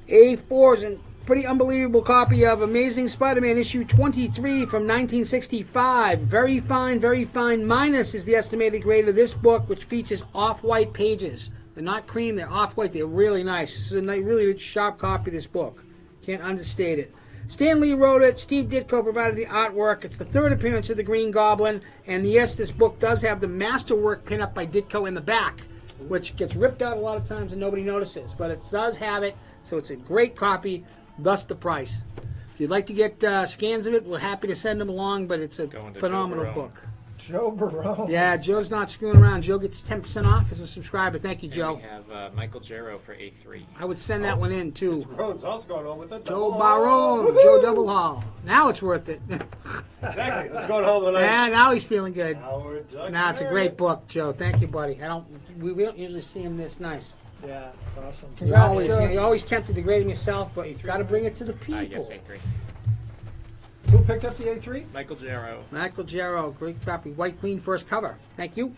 A4 is a pretty unbelievable copy of Amazing Spider-Man issue 23 from 1965. Very fine, minus is the estimated grade of this book, which features off-white pages. They're not cream, they're off-white, they're really nice. This is a really sharp copy of this book. Can't understate it. Stan Lee wrote it, Steve Ditko provided the artwork. It's the third appearance of the Green Goblin, and yes, this book does have the masterwork pin up by Ditko in the back, which gets ripped out a lot of times and nobody notices, but it does have it, so it's a great copy. Thus the price. If you'd like to get scans of it, we're happy to send them along, but it's a phenomenal book. Joe Barone. Yeah, Joe's not screwing around. Joe gets 10% off as a subscriber. Thank you, And Joe. we have Michael Jarrow for A3. I would send that one in, too. Rhodes also going on with it. Joe Double Barone, haul. Joe Double Hall. Now it's worth it. Exactly. Let's go home tonight. Yeah, now he's feeling good. Howard Duck Now it's a great book, Joe. Thank you, buddy. We don't usually see him this nice. Yeah, it's awesome. You're Congrats, always, Joe. you're always tempted to grade him yourself, but you've got to bring it to the people. Yes, A3. Who picked up the A3? Michael Jarrow. Michael Jarrow, great copy. White Queen first cover. Thank you.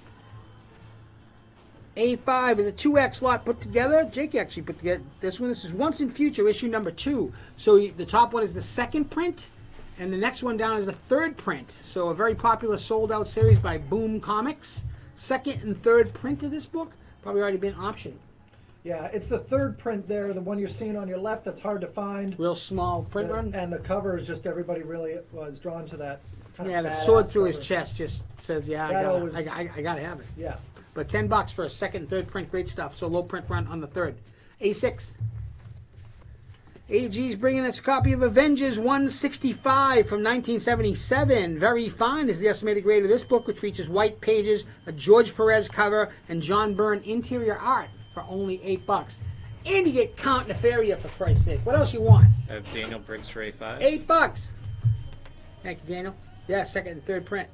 A5 is a 2X lot put together. Jake actually put together this one. This is Once in Future, issue number 2. So the top one is the second print, and the next one down is the third print. So a very popular sold-out series by Boom Comics. Second and third print of this book, probably already been optioned. Yeah, it's the third print there, the one you're seeing on your left that's hard to find. Real small print run. And the cover is just everybody really was drawn to that. Kind Yeah, of the badass sword through his cover. chest just says, yeah, That I always- gotta have it. Yeah. But $10 for a second and third print, great stuff. So low print run on the third. A6. AG's bringing us a copy of Avengers 165 from 1977. Very fine is the estimated grade of this book, which features white pages, a George Perez cover, and John Byrne interior art for only $8. And you get Count Nefaria for Christ's sake. What else you want? I have Daniel Briggs for A5. $8. Thank you, Daniel. Yeah, second and third print.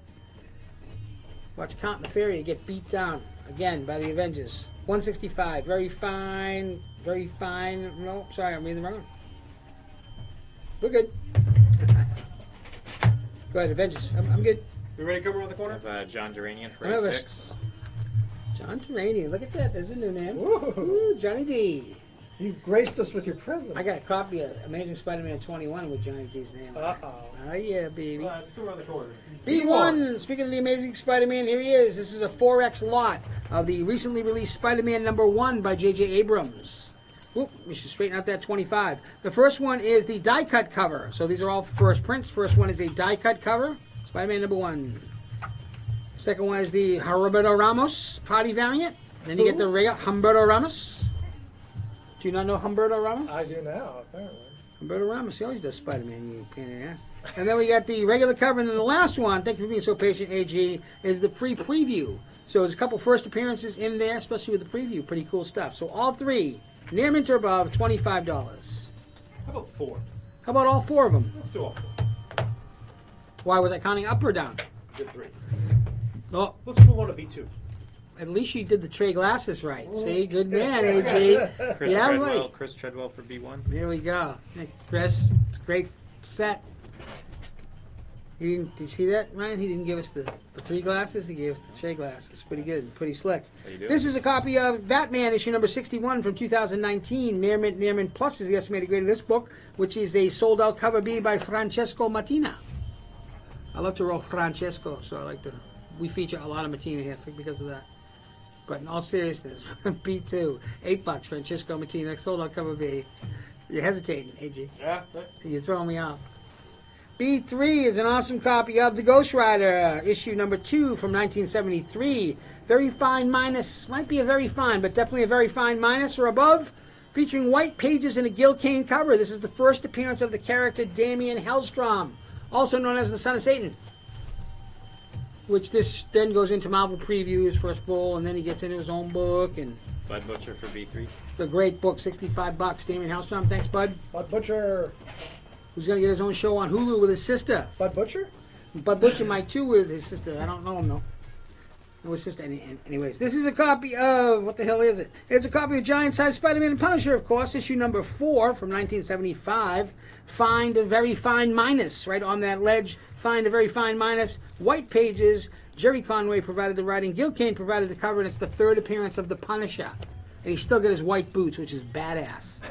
Watch Count Nefaria get beat down again by the Avengers. 165. Very fine. Very fine. No, sorry, I'm reading the wrong one. We're good. Go ahead, Avengers. I'm good. You ready to come around the I corner? have John Duranian for Another A6. John Turanian. Look at that. There's a new name. Ooh. Ooh, Johnny D. You graced us with your presence. I got a copy of Amazing Spider-Man 21 with Johnny D's name. Uh-oh. Oh, yeah, baby. Let's go around the corner. B1, speaking of the Amazing Spider-Man, here he is. This is a 4X lot of the recently released Spider-Man #1 by J.J. Abrams. Oop, we should straighten out that 25. The first one is the die-cut cover. So these are all first prints. First one is a die-cut cover, Spider-Man #1. Second one is the Humberto Ramos party variant. Then you get the regular Humberto Ramos. Do you not know Humberto Ramos? I do now, apparently. Humberto Ramos, he always does Spider-Man, you pain in the ass. And then we got the regular cover, and then the last one, thank you for being so patient, AG, is the free preview. So there's a couple first appearances in there, especially with the preview. Pretty cool stuff. So all three, near mint or above, $25. How about 4? How about all four of them? Let's do all 4. Why was I counting up or down? Did 3. Oh, Let's move on to B2. at least you did the tray glasses right. See, good man, AG. Chris Yeah, Treadwell. right. Chris Treadwell for B1. There we go. Hey, Chris, it's a great set. Did you see that, Ryan? He didn't give us the 3 glasses. He gave us the tray glasses. Pretty good. Pretty slick. How you doing? This is a copy of Batman, issue number 61 from 2019. Near mint plus is the estimated grade of this book, which is a sold-out cover B by Francesco Mattina. I love to roll Francesco, so I like to... We feature a lot of Mattina here because of that. But in all seriousness, B2, $8, Francesco Mattina, sold-out cover B. You're hesitating, AG. Yeah. You're throwing me off. B3 is an awesome copy of The Ghost Rider, issue number 2 from 1973. Very fine minus, might be a very fine, but definitely a very fine minus or above, featuring white pages and a Gil Kane cover. This is the first appearance of the character Damien Hellstrom, also known as the Son of Satan, which this then goes into Marvel previews first full, and then he gets into his own book, and Bud Butcher for B3. the great book, $65. Damien Hellstrom, thanks, bud. Bud Butcher. Who's going to get his own show on Hulu with his sister. Bud Butcher? Bud Butcher might too with his sister. I don't know him though. No, his sister. Anyways, this is a copy of, what the hell is it? It's a copy of Giant Size Spider-Man and Punisher, of course, issue number 4 from 1975. Find a very fine minus, right on that ledge. Find a very fine minus. White pages. Jerry Conway provided the writing. Gil Kane provided the cover, and it's the third appearance of the Punisher. And he's still got his white boots, which is badass.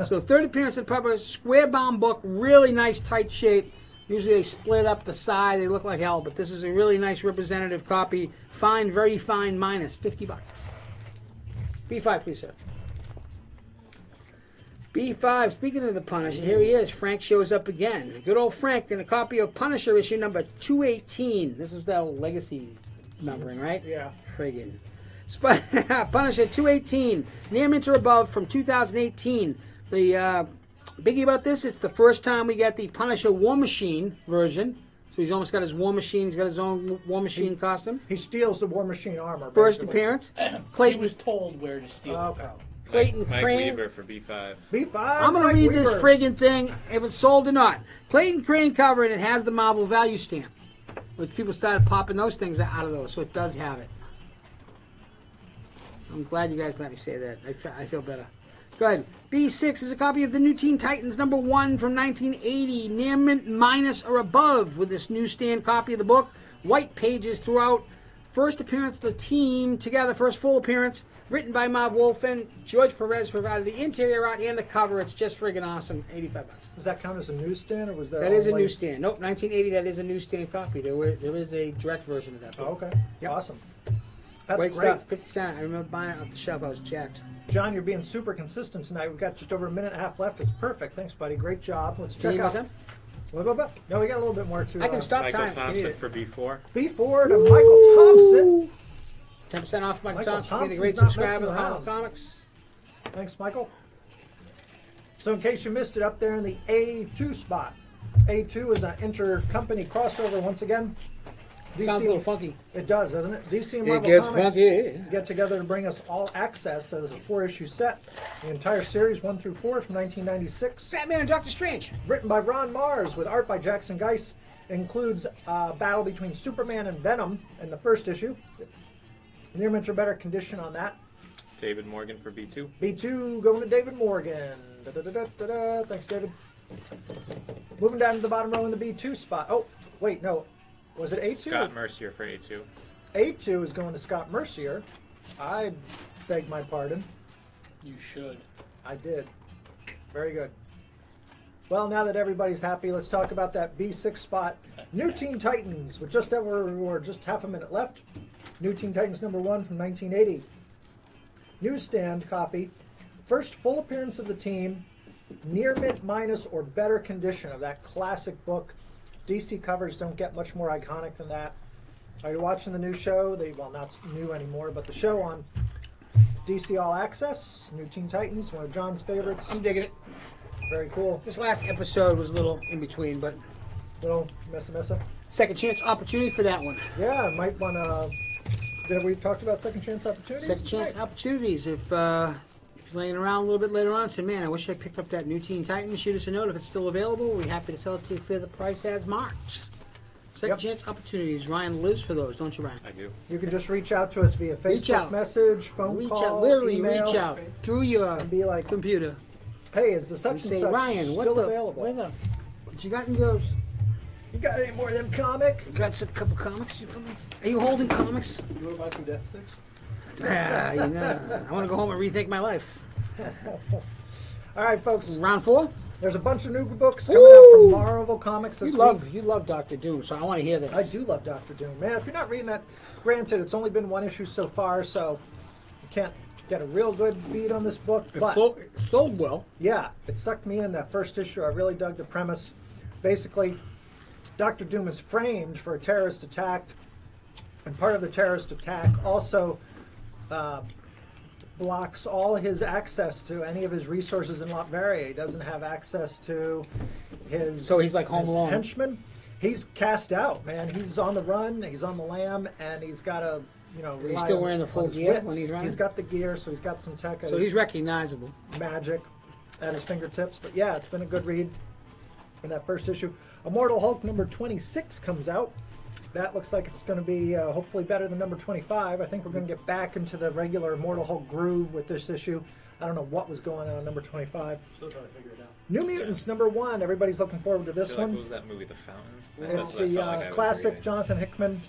So third appearance of the Punisher, square bound book, really nice tight shape. Usually they split up the side, they look like hell, but this is a really nice representative copy. Fine, very fine minus, $50. B5, please, sir. B5, speaking of the Punisher, here he is. Frank shows up again. Good old Frank in a copy of Punisher issue number 218. This is the legacy numbering, right? Yeah. Friggin'. Punisher 218, near mint or above from 2018. The biggie about this, it's the first time we get the Punisher War Machine version. So he's almost got his War Machine. He's got his own War Machine costume. He steals the War Machine armor. First basically. appearance. He Clayton. was told where to steal it Okay. from. Clayton Mike Crane. Weaver for B5. B5. I'm going to Mike read Weaver. this friggin' thing, if it's sold or not. Clayton Crane cover, and it has the Marvel value stamp. Which people started popping those things out of those, so it does have it. I'm glad you guys let me say that. I feel better. Go ahead. B6 is a copy of the New Teen Titans #1 from 1980. Near mint minus or above with this newsstand copy of the book. White pages throughout. First appearance of the team together. First full appearance. Written by Marv Wolfman. George Perez provided the interior art and the cover. It's just friggin' awesome. $85. Does that count as a newsstand, or was there? That is a only- newsstand. Nope, 1980. That is a newsstand copy. There is a direct version of that book. Oh, okay. Yep. Awesome. That's Great great. stuff. 50 cents. I remember buying it off the shelf. I was jacked. John, you're being super consistent tonight. We've got just over a minute and a half left. It's perfect. Thanks, buddy. Great job. Let's Do you check need more out. time? No, we got a little bit more to. I can stop Michael time if you need Thompson it. for B4. B4 to Michael Thompson. 10% off Michael Michael Thompson. Being a Thompson's great not subscriber to messing Hollow around. Comics. Thanks, Michael. So in case you missed it, up there in the A2 spot. A2 is an intercompany crossover once again. Sounds a little funky. It does, doesn't it? DC and It Marvel gets Comics funky. get together to bring us All Access as a 4-issue set. The entire series, 1 through 4, from 1996. Batman and Doctor Strange. Written by Ron Mars with art by Jackson Geis. Includes a battle between Superman and Venom in the first issue. Near mint or better condition on that. David Morgan for B2. B2 going to David Morgan. Da-da-da-da-da-da. Thanks, David. Moving down to the bottom row in the B2 spot. Oh, wait, no. Was it A2? Scott Mercier for A2. A2 is going to Scott Mercier. I beg my pardon. You should. I did. Very good. Well, now that everybody's happy, let's talk about that B6 spot. New Teen Titans, with just half a minute left. New Teen Titans #1 from 1980. Newsstand copy. First full appearance of the team. Near mint minus or better condition of that classic book. DC covers don't get much more iconic than that. Are you watching the new show? Well, not new anymore, but the show on DC All Access, New Teen Titans, one of John's favorites. I'm digging it. Very cool. This last episode was a little in between, but Little messa. second chance opportunity for that one. Yeah, might want to. Did we talked about second chance opportunities? Second chance opportunities. If you're laying around a little bit later on, say, man, I wish I picked up that New Teen Titans. Shoot us a note if it's still available. We're happy to sell it to you for the price as marked. Second chance opportunities. Ryan lives for those, don't you, Ryan? I do. You can just reach out to us via Reach Facebook out. message, phone Reach call, out, literally email. reach out through your And be like, computer hey, is the such and and say, such Ryan, what still the, available? where the, what you got in those? You got any more of them comics? Got a couple comics for me? Are you holding comics? You want to buy some death sticks? Ah, you know, I want to go home and rethink my life. All right, folks. Round 4? There's a bunch of new books coming out from Marvel Comics this You week. love Doctor Doom, so I want to hear this. I do love Doctor Doom, man. If you're not reading that, granted, it's only been one issue so far, so you can't get a real good beat on this book. But It sold well. yeah, it sucked me in that first issue. I really dug the premise. Basically, Doctor Doom is framed for a terrorist attack, and part of the terrorist attack also blocks all his access to any of his resources in Latveria. He doesn't have access to his So he's like Home his Alone. henchmen. He's cast out, man. He's on the run. He's on the lam, and he's got to, Is he rely still on- wearing the full on his gear wits. when he's running? He's got the gear, so he's got some tech. So he's recognizable. magic at his fingertips. But yeah, it's been a good read in that first issue. Immortal Hulk #26 comes out. That looks like it's going to be hopefully better than #25. I think we're going to get back into the regular Immortal Hulk groove with this issue. I don't know what was going on #25. Still trying to figure it out. New Mutants #1. Everybody's looking forward to I this feel like, one. what was that movie, The Fountain? It's That's what I the felt like I was classic reading. Jonathan Hickman,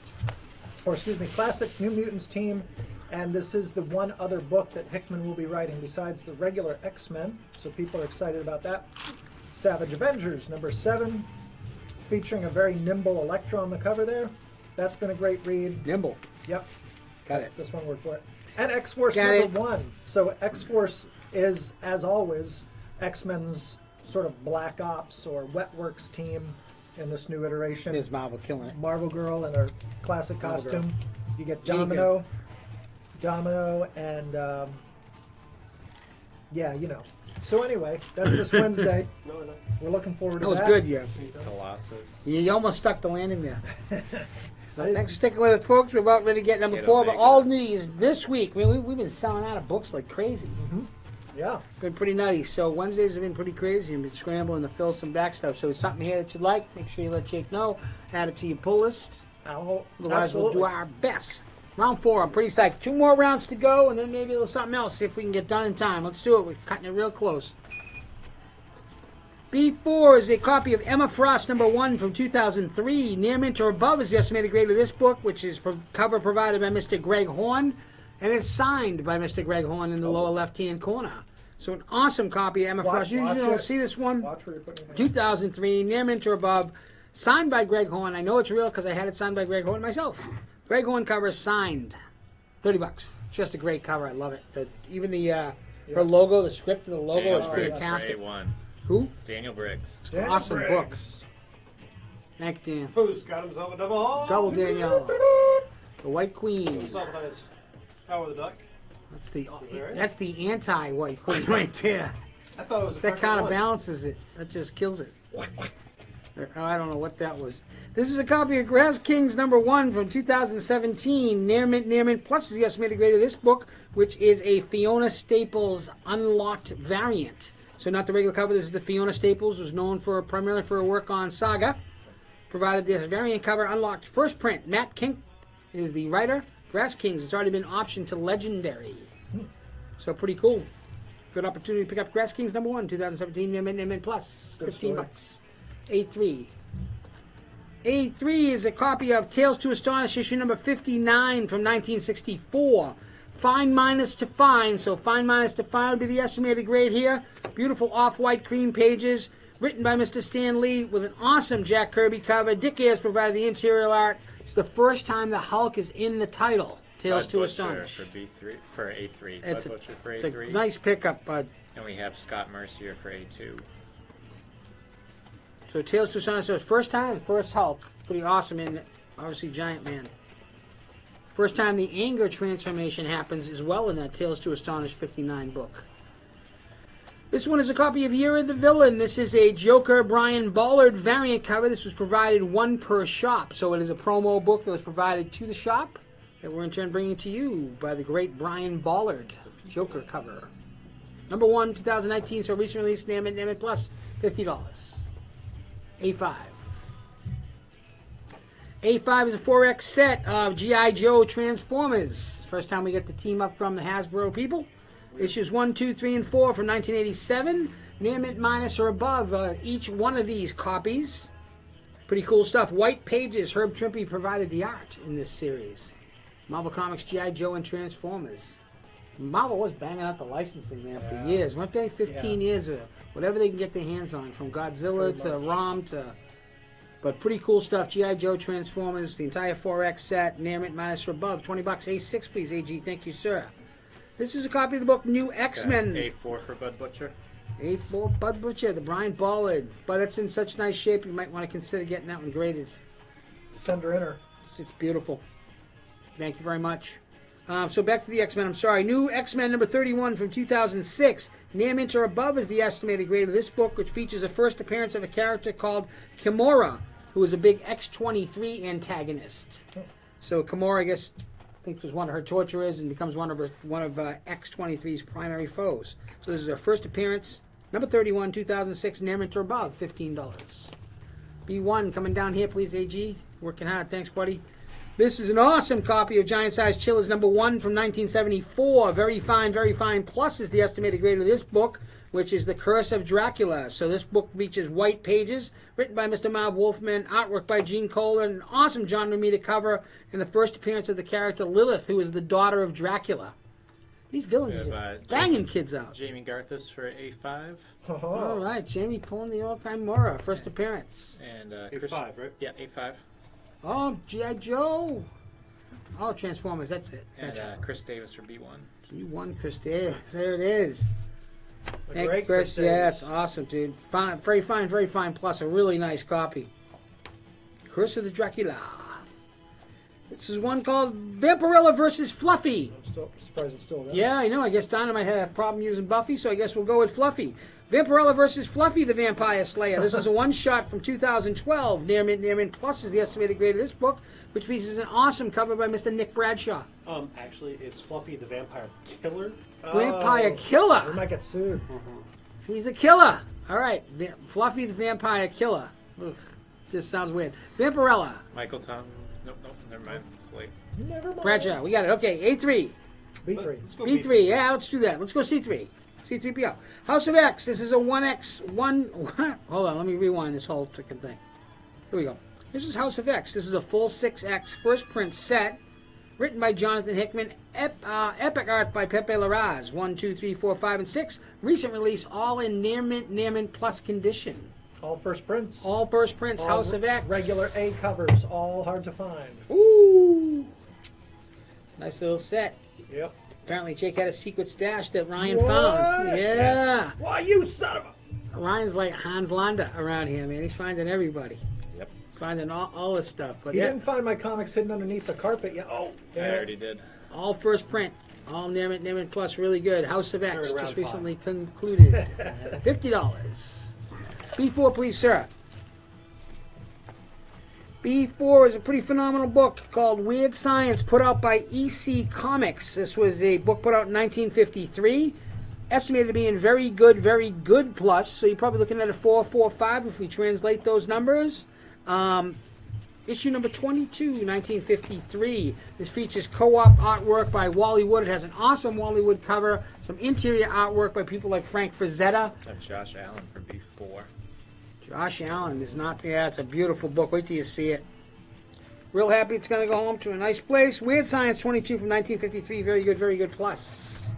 classic New Mutants team, and this is the one other book that Hickman will be writing besides the regular X-Men, so people are excited about that. Savage Avengers #7, featuring a very nimble Elektra on the cover there. That's been a great read. Nimble. Yep. Got it. Just one word for it. And X-Force Got it. #1. So X-Force is, as always, X-Men's sort of Black Ops or Wet Works team in this new iteration. There's Marvel killing it. Marvel Girl in her classic Marvel costume. You get Jenica. Domino and Yeah, you know. So anyway, that's this Wednesday. No, no. We're looking forward to That was that. good, yeah. Colossus. You almost stuck the landing there. I didn't- Thanks for sticking with us, folks. We're about ready to get number Get 4, a but big all one. these this week. I mean, we've been selling out of books like crazy. Yeah. Been pretty nutty. So Wednesdays have been pretty crazy and been scrambling to fill some back stuff. So if something here that you like, make sure you let Jake know. Add it to your pull list. Otherwise, Absolutely. we'll do our best. Round 4, I'm pretty psyched. 2 more rounds to go, and then maybe a little something else, see if we can get done in time. Let's do it. We're cutting it real close. B4 is a copy of Emma Frost, number 1 from 2003. Near mint or above is the estimated grade of this book, which is cover provided by Mr. Greg Horn, and it's signed by Mr. Greg Horn in the lower left-hand corner. So an awesome copy of Emma Frost. Usually you don't see this one. Watch where you're putting your hand. 2003, near mint or above, signed by Greg Horn. I know it's real because I had it signed by Greg Horn myself. Greg Horn cover signed, $30. Just a great cover. I love it. Even the her logo, the script of the logo Daniel is Briggs for fantastic. A1. Who? Daniel Briggs. Daniel Awesome Briggs. book. Thank you, Dan. Who's got himself a double? Double Danielle. The White Queen. Himself a nice Power the Duck. That's the anti-White Queen right there. I thought it was a That perfect kind of one. balances it. That just kills it. I don't know what that was. This is a copy of Grass Kings number 1 from 2017. Near mint, plus is the estimated grade of this book, which is a Fiona Staples unlocked variant. So not the regular cover. This is the Fiona Staples, who's known primarily for her work on Saga. Provided this variant cover unlocked. First print. Matt Kink is the writer. Grass Kings. It's already been optioned to Legendary. So pretty cool. Good opportunity to pick up Grass Kings number 1, 2017. Near mint plus. Good $15. A3. A3 is a copy of Tales to Astonish, issue number 59 from 1964. Fine minus to fine, so fine minus to fine would be the estimated grade here. Beautiful off-white cream pages, written by Mr. Stan Lee with an awesome Jack Kirby cover. Dick Ayers provided the interior art. It's the first time the Hulk is in the title, Tales Bud to Butcher Astonish. for B3 for A3. It's Bud Butcher for It's a A3. nice pickup, bud. And we have Scott Mercier for A2. So Tales to Astonish, so it's first time, first Hulk. Pretty awesome in it. Obviously Giant Man. First time the anger transformation happens as well in that Tales to Astonish 59 book. This one is a copy of Year of the Villain. This is a Joker Brian Ballard variant cover. This was provided 1 per shop. So it is a promo book that was provided to the shop that we're in turn bringing to you by the great Brian Ballard. Joker cover. Number 1, 2019, so recent release, Name It Plus, $50. A5. A5 is a 4X set of G.I. Joe Transformers. First time we get the team up from the Hasbro people. Issues 1, 2, 3, and 4 from 1987. Near mint minus or above each one of these copies. Pretty cool stuff. White pages. Herb Trimpe provided the art in this series. Marvel Comics, G.I. Joe, and Transformers. Marvel was banging out the licensing there for years. Weren't they? 15 years or whatever they can get their hands on. From Godzilla to ROM to... But pretty cool stuff. G.I. Joe Transformers, the entire 4X set, near mint minus or above. $20. A6, please, AG. Thank you, sir. This is a copy of the book New X-Men. A4 for Bud Butcher. A4 Bud Butcher, the Brian Ballard. But it's in such nice shape, you might want to consider getting that one graded. Send her in her. It's beautiful. Thank you very much. So back to the X-Men. I'm sorry. New X-Men number 31 from 2006. Near mint or above is the estimated grade of this book, which features a first appearance of a character called Kimura, who was a big X-23 antagonist. So Kimura, I guess, thinks was one of her torturers and becomes one of X-23's primary foes. So this is her first appearance. Number 31, 2006, near mint or above, $15. B1 coming down here, please, AG. Working hard. Thanks, buddy. This is an awesome copy of Giant Size Chillers number 1 from 1974. Very fine, plus is the estimated grade of this book, which is The Curse of Dracula. So this book features white pages, written by Mr. Marv Wolfman, artwork by Gene Colan, an awesome John Romita cover, and the first appearance of the character Lilith, who is the daughter of Dracula. These villains are banging kids out. Jamie Garthis for A5. All right, Jamie pulling the all-time Mora, first appearance. And A5, right? Yeah, A5. Oh, G.I. Joe. Oh, Transformers, that's it. And Chris Davis for B1. B1, Chris Davis. There it is. Thank you, great Chris. Chris Yeah, Davis. that's awesome, dude. Fine, very fine, plus a really nice copy. Curse of the Dracula. This is one called Vampirella versus Fluffy. I'm still surprised it's still around. Yeah, I know. I guess Dynamite had a problem using Buffy, so I guess we'll go with Fluffy. Vampirella versus Fluffy, the Vampire Slayer. This is a one-shot from 2012. Near Mint Plus is the estimated grade of this book, which features an awesome cover by Mr. Nick Bradshaw. Actually, it's Fluffy the Vampire Killer. Vampire Killer. We might get sued. He's a killer. All right, Fluffy the Vampire Killer. Ugh, just sounds weird. Vampirella. Michael Tom. Nope, never mind. It's late. Never mind. Bradshaw, we got it. Okay, A3. B3. Let's go B3, yeah, let's do that. Let's go C3. C3PO. House of X. This is a 1X. Hold on, let me rewind this whole freaking thing. Here we go. This is House of X. This is a full 6X first print set, written by Jonathan Hickman. Epic art by Pepe Larraz. 1, 2, 3, 4, 5, and 6. Recent release, all in near mint plus condition. All first prints. All first prints. All House of X. Regular A covers. All hard to find. Ooh. Nice little set. Yep. Apparently Jake had a secret stash that Ryan What? found. Yeah. Why, you son of a... Ryan's like Hans Landa around here, man. He's finding everybody. Yep. He's finding all this stuff. But You yeah, didn't find my comics hidden underneath the carpet yet. Oh, I damn it. already did. all first print. All Near Mint Plus, really good. House of X, Third round just five. recently concluded. $50. B4, please, sir. B4 is a pretty phenomenal book called Weird Science, put out by EC Comics. This was a book put out in 1953. Estimated to be in very good plus. So you're probably looking at a 4.45 if we translate those numbers. Issue number 22, 1953. This features co-op artwork by Wally Wood. It has an awesome Wally Wood cover. Some interior artwork by people like Frank Frazetta. That's Josh Allen from B4. Josh Allen is not. Yeah, it's a beautiful book. Wait till you see it. Real happy it's going to go home to a nice place. Weird Science 22 from 1953. Very good plus.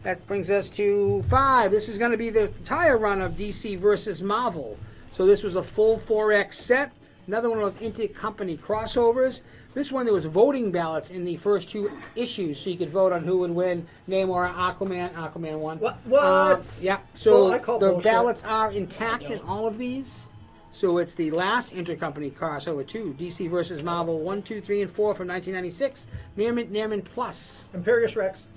That brings us to 5. This is going to be the entire run of DC versus Marvel. So this was a full 4X set. Another one of those intercompany crossovers. This one, there was voting ballots in the first 2 issues, so you could vote on who would win. Namor, Aquaman won. What? Yeah. So Well, I call the bullshit. ballots are intact in all of these. So it's the last intercompany crossover too. DC versus Marvel 1, 2, 3, and 4 from 1996. Near Mint Plus, Imperious Rex.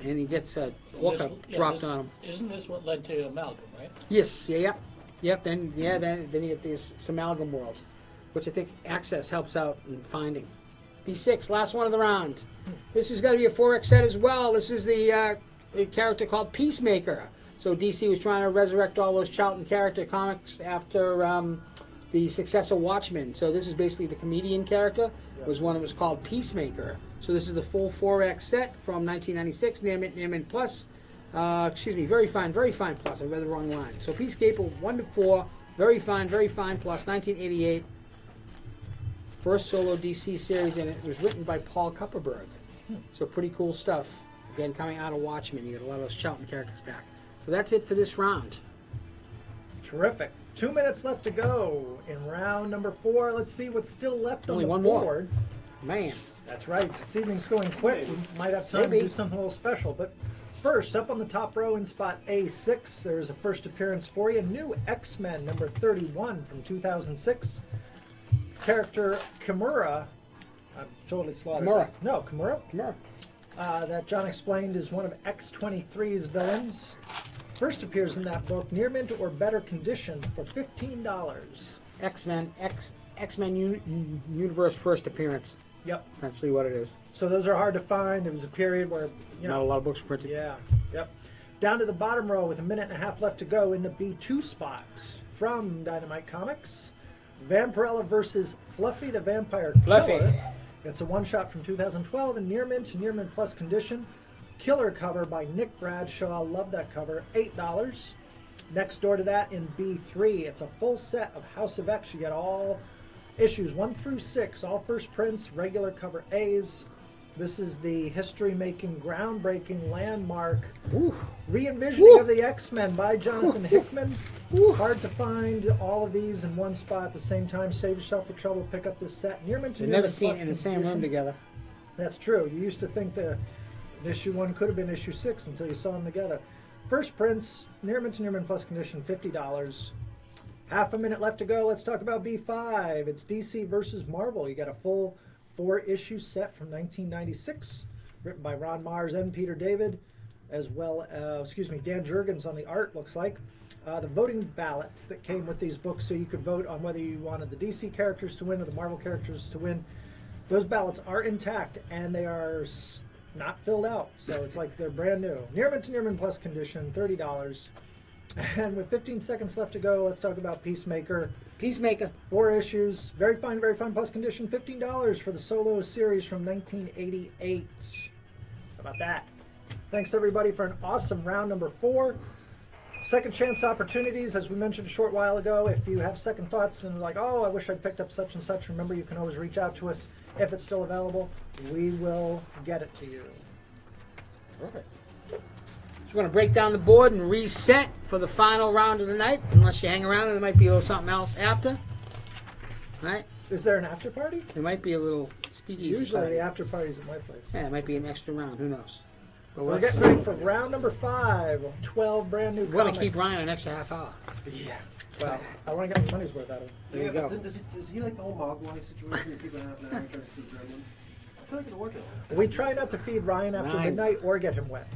and he gets a And orca this- dropped this- on him. Isn't this what led to Amalgam, right? Yes. Yep. Then you get this Amalgam World, which I think Access helps out in finding. B6, last one of the round. This is going to be a 4X set as well. This is the character called Peacemaker. So DC was trying to resurrect all those Charlton character comics after the success of Watchmen. So this is basically the comedian character. Was one that was called Peacemaker. So this is the full 4X set from 1996. Near Mint Plus. Very fine plus. I read the wrong line. So Peacekeeper 1 to 4. Very fine plus. 1988. First solo DC series, and it was written by Paul Kupperberg. So pretty cool stuff. Again, coming out of Watchmen, you get a lot of those Charlton characters back. So that's it for this round. Terrific. 2 minutes left to go in round number 4. Let's see what's still left Only on the one more. board. Man, That's right. This evening's going quick. We might have time Maybe. to do something a little special. But first, up on the top row in spot A6, there's a first appearance for you. New X-Men number 31 from 2006. Character Kimura. I'm totally slaughtered. Kimura. No, Kimura. come here. That John explained is one of X-23's villains. First appears in that book, near mint or better condition, for $15. X-Men Universe first appearance. Yep. Essentially what it is. So those are hard to find. It was a period where, you Not a know, lot of books printed. yeah, yep. Down to the bottom row with a minute and a half left to go in the B2 spots from Dynamite Comics. Vampirella versus Fluffy the Vampire Fluffy. Killer. It's a one-shot from 2012 in near mint plus condition. Killer cover by Nick Bradshaw. Love that cover. $8. Next door to that in B3, it's a full set of House of X. You get all issues 1 through 6, all first prints, regular cover A's. This is the history-making, groundbreaking, landmark Ooh. re-envisioning of the X-Men by Jonathan Hickman. Hard to find all of these in one spot at the same time. Save yourself the trouble, pick up this set. Near mint They've never seen it in the same room together. That's true. You used to think the issue 1 could have been issue 6 until you saw them together. First prints, near mint plus condition, $50. Half a minute left to go. Let's talk about B5. It's DC versus Marvel. You got a full 4-issue set from 1996, written by Ron Mars and Peter David, as well as, Dan Jurgens on the art, looks like. The voting ballots that came with these books, so you could vote on whether you wanted the DC characters to win or the Marvel characters to win. Those ballots are intact, and they are not filled out, so it's like they're brand new. Near mint to near mint plus condition, $30. And with 15 seconds left to go, let's talk about Peacemaker. Peacemaker. 4 issues, very fine plus condition, $15 for the solo series from 1988. How about that? Thanks everybody for an awesome round number 4. Second chance opportunities, as we mentioned a short while ago. If you have second thoughts and like, oh, I wish I'd picked up such and such, remember you can always reach out to us. If it's still available, we will get it to you. Perfect. So we're going to break down the board and reset for the final round of the night. Unless you hang around, and there might be a little something else after. All right? Is there an after party? There might be a little speakeasy Usually party. the after party's at my place. Yeah, it might be an extra round. Who knows? But We're getting ready for round number 5. 12 brand new We're going comics. to keep Ryan an extra half hour. Yeah. Well, I want to get my money's worth out of him. There you go. Does he like the whole Mogwai situation that people have that are trying to feed German? I feel like it'll work out. We try not to feed Ryan after 9. midnight or get him wet.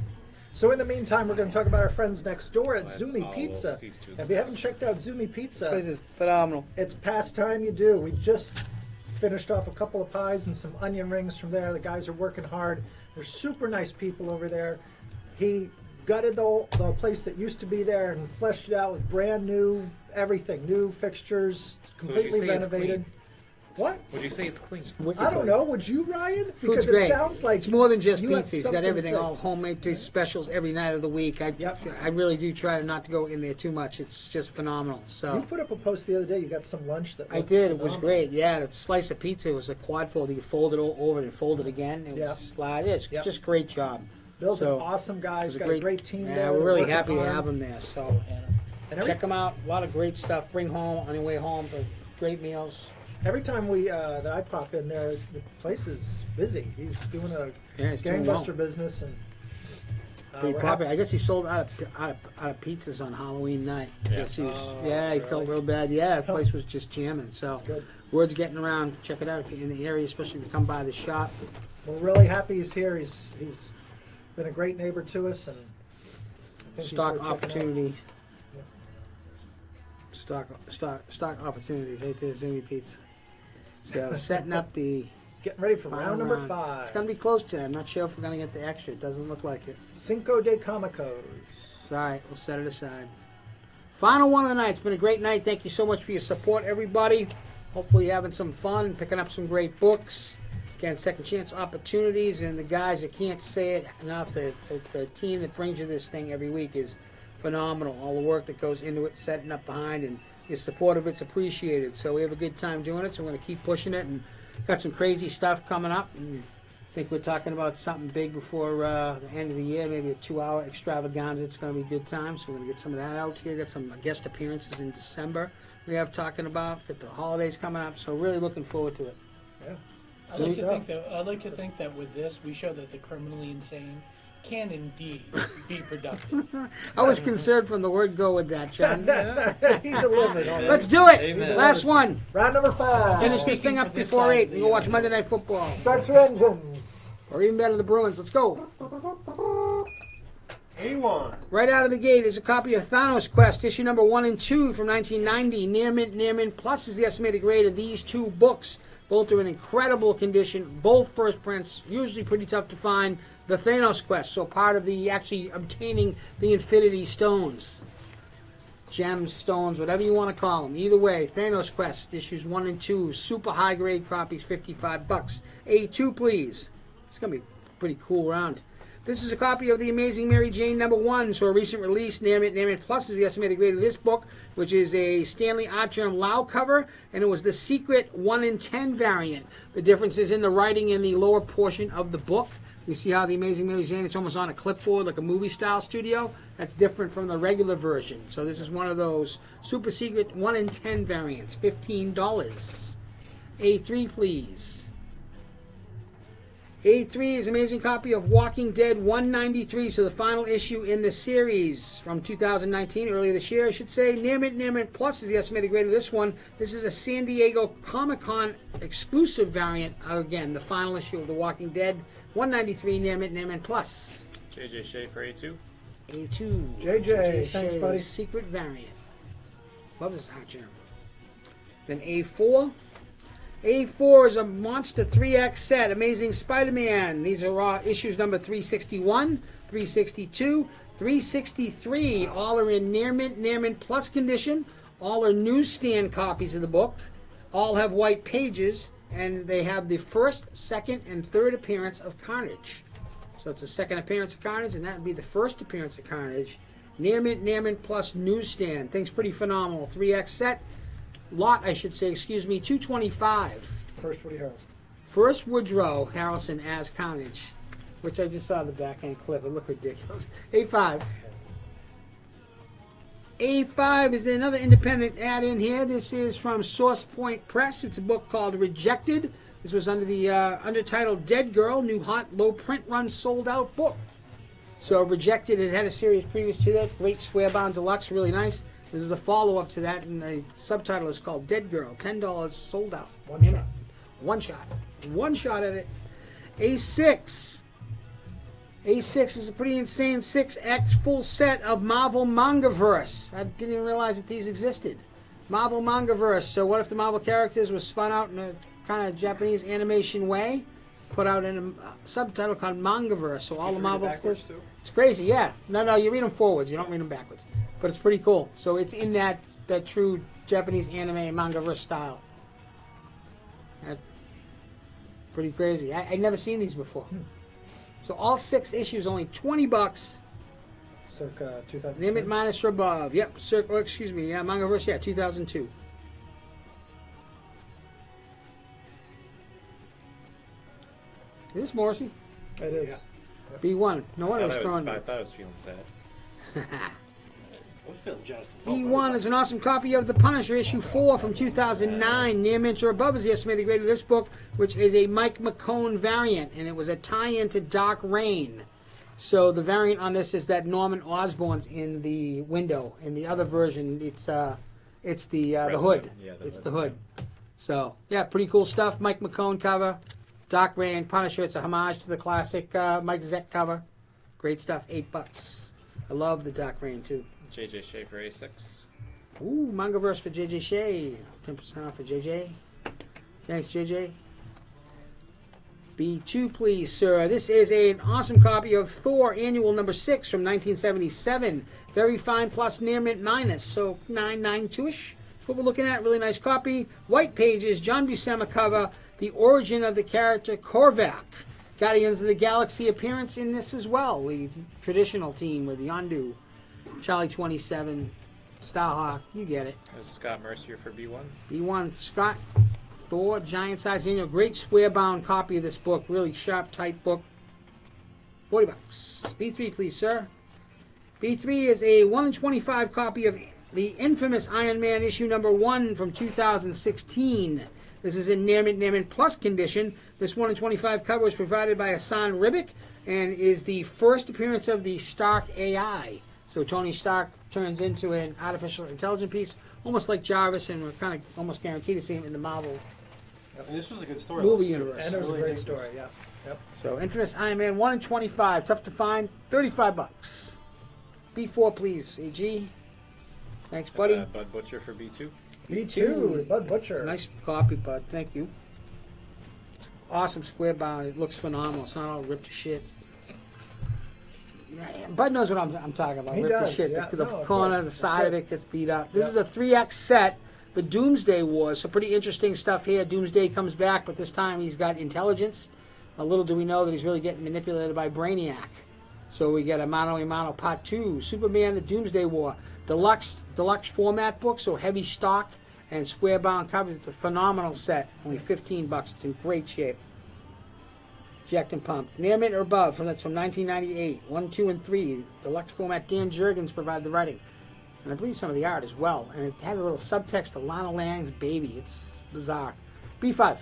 So in the meantime, we're going to talk about our friends next door at That's Zumi all Pizza. cease to If you haven't checked out Zumi This Pizza, is phenomenal. it's past time you do. We just finished off a couple of pies and some onion rings from there. The guys are working hard. They're super nice people over there. He gutted the place that used to be there and fleshed it out with brand new everything, new fixtures, So would you completely say it's renovated. What? Would you say it's clean? I don't know. Would you, Ryan? Food's Because it great. sounds like It's more than just you have pizza. He's something got to everything, say. all homemade specials every night of the week. I really do try not to go in there too much. It's just phenomenal. You So put up a post the other day. You got some lunch that I looked did. It was phenomenal. great. Yeah, the slice of pizza was a quad fold. You could fold it over and fold it again. It Yeah. was slide. It's Yep. just great job. Bill's So, an awesome guy. He's It's got a great team Yeah, there. we're They're really working happy to hard. have him there. So And every, check him out. A lot of great stuff. Bring home on your way home. Great meals. every time that I pop in there, the place is busy. He's doing a Yeah, he's doing well. gangbuster business, and Pretty we're popular. I guess he sold out of pizzas on Halloween night. Yeah. Guess he was, Oh, yeah, he really? felt real bad. Yeah, the place was just jamming. So That's good. word's getting around. Check it out if you're in the area, especially if you come by the shop. We're really happy he's here. He's been a great neighbor to us, and I think he's Stock worth checking out. opportunity. Yeah. Stock opportunities right there, Zumi Pizza. So setting up the Getting ready for final round number round. 5. It's gonna be close to it. I'm not sure if we're gonna get the extra. It doesn't look like it. Cinco de Comicos. It's all right. We'll set it aside. Final one of the night. It's been a great night. Thank you so much for your support, everybody. Hopefully you're having some fun, picking up some great books. Again, second chance opportunities, and the guys, I can't say it enough, the team that brings you this thing every week is phenomenal. All the work that goes into it, setting up behind, and your support of it's appreciated. So we have a good time doing it, so we're going to keep pushing it, and got some crazy stuff coming up. And I think we're talking about something big before the end of the year, maybe a 2-hour extravaganza. It's going to be a good time, so we're going to get some of that out here. Got some guest appearances in December we have talking about. Got the holidays coming up, so really looking forward to it. Yeah. I'd like to think that with this, we show that the criminally insane can indeed be productive. I was concerned from the word go with that, John. He delivered on Let's that. do it. Amen. Last one. Round number 5. Finish this thing up For this before side 8 of and the, go watch uh, Monday Night Football. Start your engines. Or even better, the Bruins. Let's go. A1. Right out of the gate is a copy of Thanos Quest, issue number 1 and 2 from 1990. Near mint plus is the estimated grade of these two books. Both are in incredible condition. Both first prints, usually pretty tough to find. The Thanos Quest, so part of the actually obtaining the Infinity Stones. Gems, stones, whatever you want to call them. Either way, Thanos Quest, issues 1 and 2, super high grade copies, $55. A2, please. It's going to be a pretty cool round. This is a copy of The Amazing Mary Jane number 1, so a recent release. Near mint plus is the estimated grade of this book, which is a Stanley Artgerm Lau cover, and it was the secret 1 in 10 variant. The difference is in the writing in the lower portion of the book. You see how The Amazing Mary Jane, it's almost on a clipboard like a movie-style studio? That's different from the regular version. So this is one of those super secret 1 in 10 variants, $15. A3, please. A3 is an amazing copy of Walking Dead 193, so the final issue in the series from 2019, earlier this year, I should say. Near Mint Plus is the estimated grade of this one. This is a San Diego Comic-Con exclusive variant. Again, the final issue of The Walking Dead 193, Near Mint Plus. JJ Shea for A2. A2. JJ, thanks, buddy. Secret variant. Love this hot jam. Then A4. A4 is a Monster 3X set, Amazing Spider-Man. These are issues number 361, 362, 363. All are in Near Mint Plus condition. All are newsstand copies of the book. All have white pages, and they have the first, second, and third appearance of Carnage. So it's the second appearance of Carnage, and that would be the first appearance of Carnage. Near Mint Plus newsstand. Thing's pretty phenomenal. 3X set. Lot, I should say, excuse me, 225. First Woody Harrelson. First Woodrow Harrelson as Carnage, which I just saw the backhand clip. It looked ridiculous. A5. A5 is another independent add-in here. This is from Source Point Press. It's a book called Rejected. This was under the undertitled Dead Girl, new hot, low print run, sold out book. So Rejected, it had a series previous to that. Great square bound deluxe, really nice. This is a follow-up to that, and the subtitle is called Dead Girl. $10, sold out. One shot. One shot. One shot at it. A6. A6 is a pretty insane 6X full set of Marvel Mangaverse. I didn't even realize that these existed. Marvel Mangaverse. So what if the Marvel characters were spun out in a kind of Japanese animation way? Put out in a subtitle called Mangaverse. So all the Marvel... backwards too? It's crazy, yeah. No, you read them forwards. You don't read them backwards. But it's pretty cool. So it's in that true Japanese anime and mangaverse style. That's pretty crazy. I'd never seen these before. So all 6 issues, only $20. Circa 2000. Name it minus or above. Yep. Excuse me. Yeah, mangaverse. Yeah, 2002. Is this Morrissey? It is. Yeah. B1. No wonder I it's throwing me. thought I was feeling sad. I'm feeling jealous. B1 is an awesome copy of The Punisher, issue 4 from 2009. Near mint or above is the estimated grade of this book, which is a Mike McCone variant, and it was a tie-in to Dark Reign. So the variant on this is that Norman Osborn's in the window. In the other version, it's the hood. Yeah, It's the hood. So yeah, pretty cool stuff. Mike McCone cover, Dark Reign, Punisher. It's a homage to the classic Mike Zeck cover. Great stuff. $8. I love the Dark Reign too. JJ Shea for A6. Ooh, Mangaverse for JJ Shea. 10% off for JJ. Thanks, JJ. B2, please, sir. This is an awesome copy of Thor Annual number 6 from 1977. Very fine plus near mint minus, so 992-ish. That's what we're looking at. Really nice copy. White pages, John Buscema cover. The origin of the character Korvac. Guardians of the Galaxy appearance in this as well. The traditional team with Yondu. Charlie 27, Starhawk, you get it. There's Scott Mercier for B1. B1 for Scott. Thor, giant size annual. Great square bound copy of this book. Really sharp, tight book. $40. B3, please, sir. B3 is a 1 in 25 copy of the infamous Iron Man issue number 1 from 2016. This is in Near Mint Plus condition. This 1 in 25 cover was provided by Hassan Ribic and is the first appearance of the Stark AI. So Tony Stark turns into an artificial intelligence piece, almost like Jarvis, and we're kind of almost guaranteed to see him in the Marvel And this was a good story. movie universe. And it was a Really great dig story, this. yeah. Yep. So Infamous Iron Man 1 in 25, tough to find, $35. B4, please, AG. Thanks, buddy. Bud Butcher for B2. B2, Bud Butcher. Nice copy, Bud. Thank you. Awesome square bound. It looks phenomenal. It's not all ripped to shit. Yeah, Bud knows what I'm talking about. He Ripped to does, shit. yeah. The No, corner, good. the That's side of good. it gets beat up. This Yeah. is a 3X set. The Doomsday Wars. So pretty interesting stuff here. Doomsday comes back, but this time he's got intelligence. Little do we know that he's really getting manipulated by Brainiac. So we get a Mano a Mano Part 2. Superman, the Doomsday War. Deluxe format book, so heavy stock and square bound covers. It's a phenomenal set. Only $15. It's in great shape. Jacked and pumped. Near mint or above. That's from 1998. 1, 2, and 3. Deluxe format. Dan Jurgens provided the writing. And I believe some of the art as well. And it has a little subtext to Lana Lang's baby. It's bizarre. B5.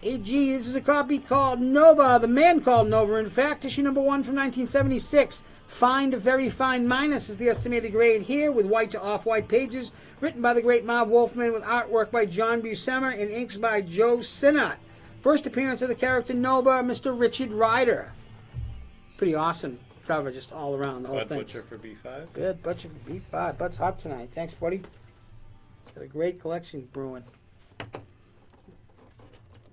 AG, this is a copy called Nova, The Man Called Nova. In fact, issue number 1 from 1976. Fine to very fine minus is the estimated grade here, with white to off-white pages. Written by the great Marv Wolfman, with artwork by John Buscema and inks by Joe Sinnott. First appearance of the character Nova, Mr. Richard Rider. Pretty awesome cover, just all around the whole Bud thing. Butcher for B5. Good, Butcher for B5. Bud's hot tonight. Thanks, buddy. Got a great collection brewing.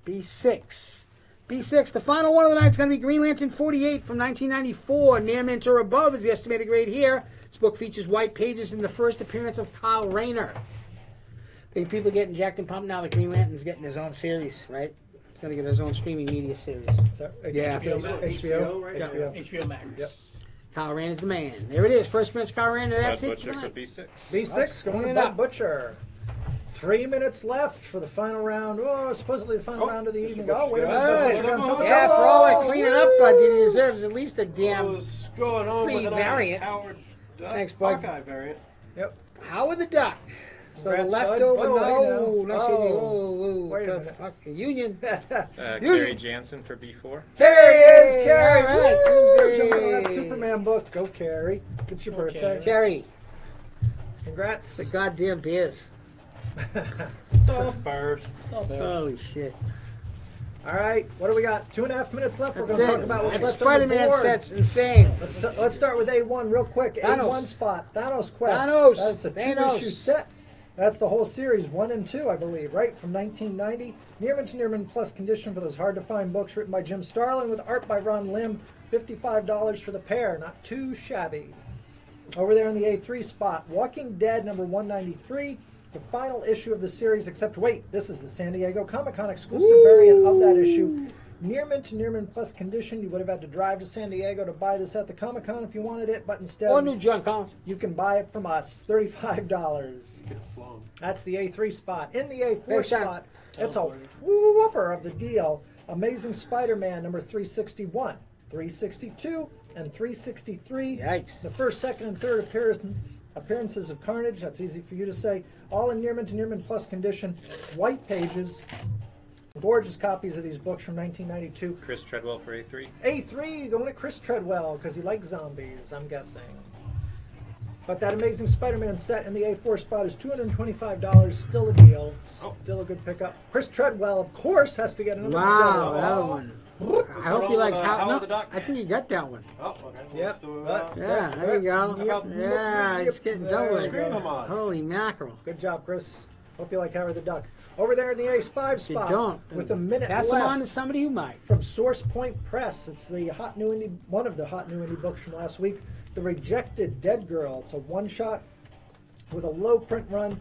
B6. B6, the final one of the night is going to be Green Lantern 48 from 1994. Near mint or above is the estimated grade here. This book features white pages in the first appearance of Kyle Rayner. I think people are getting jacked and pumped now that Green Lantern's getting his own series, right? He's going to get his own streaming media series. Yeah. HBO, right? Yeah, HBO. HBO Max. Yep. Kyle Rayner's the man. There it is. First appearance Kyle Rayner. That's Bud it. Butcher for tonight. B6. B6 going to it Bud up. Butcher. 3 minutes left for the final round. Oh, supposedly the final round of the evening. Oh, wait a Good. minute. Yeah, for all that cleaning up, Bud, he deserves at least a damn What's going on free with the variant. Howard Duck Thanks, bud. Hawkeye variant? Yep. Howard the Duck. So Congrats, the bud. leftover, Oh, no, wait no, now. wait a a minute. fucking Union. Carrie Jansen for B4. There he is, Carrie. All right, Woo! Tuesday. Jumping on that Superman book. Go, Carrie. It's your Go, birthday. Carrie. Carrie, Congrats. the goddamn Bears. Birds. Oh, there. Holy shit. All right, what do we got? 2.5 minutes left. We're That's going to it. talk about what's That left on the Spider-Man board. set's insane. Let's start with A1 real quick. Thanos. A1 spot. Thanos Quest. Thanos. That's a Thanos. two-issue set. That's the whole series, 1 and 2, I believe, right? From 1990. Nearman to Nearman plus condition for those hard-to-find books written by Jim Starlin with art by Ron Lim. $55 for the pair. Not too shabby. Over there in the A3 spot, Walking Dead number 193. The final issue of the series, except wait, this is the San Diego Comic-Con exclusive variant of that issue. Nearman to Nearman plus condition. You would have had to drive to San Diego to buy this at the Comic-Con if you wanted it, but instead Or New John Collins. you can buy it from us. $35. Get it flown. That's the A3 spot. In the A4 Thanks, Sean. spot, it's a whooper of the deal. Amazing Spider-Man number 361, 362, and 363. Yikes. The first, second, and third appearances of Carnage. That's easy for you to say. All in Nearman to Nearman plus condition. White pages. Gorgeous copies of these books from 1992. Chris Treadwell for A3. A3 going to Chris Treadwell because he likes zombies, I'm guessing. But that Amazing Spider-Man set in the A4 spot is $225. Still a deal. Still a good pickup. Chris Treadwell, of course, has to get another Wow, one. that one. I hope you likes how. Howard the No, Duck. I think you got that one. Oh, okay. Well, Yep. let's do, Yeah, there you go. Yep. Yeah, he's getting done with Scream it. him on. Holy mackerel. Good job, Chris. Hope you like Howard the Duck. Over there in the A5 If you spot, don't, with a minute pass them on to left, somebody who might. from Source Point Press. It's the hot new indie, one of the hot new indie books from last week. The Rejected Dead Girl. It's a one-shot with a low print run.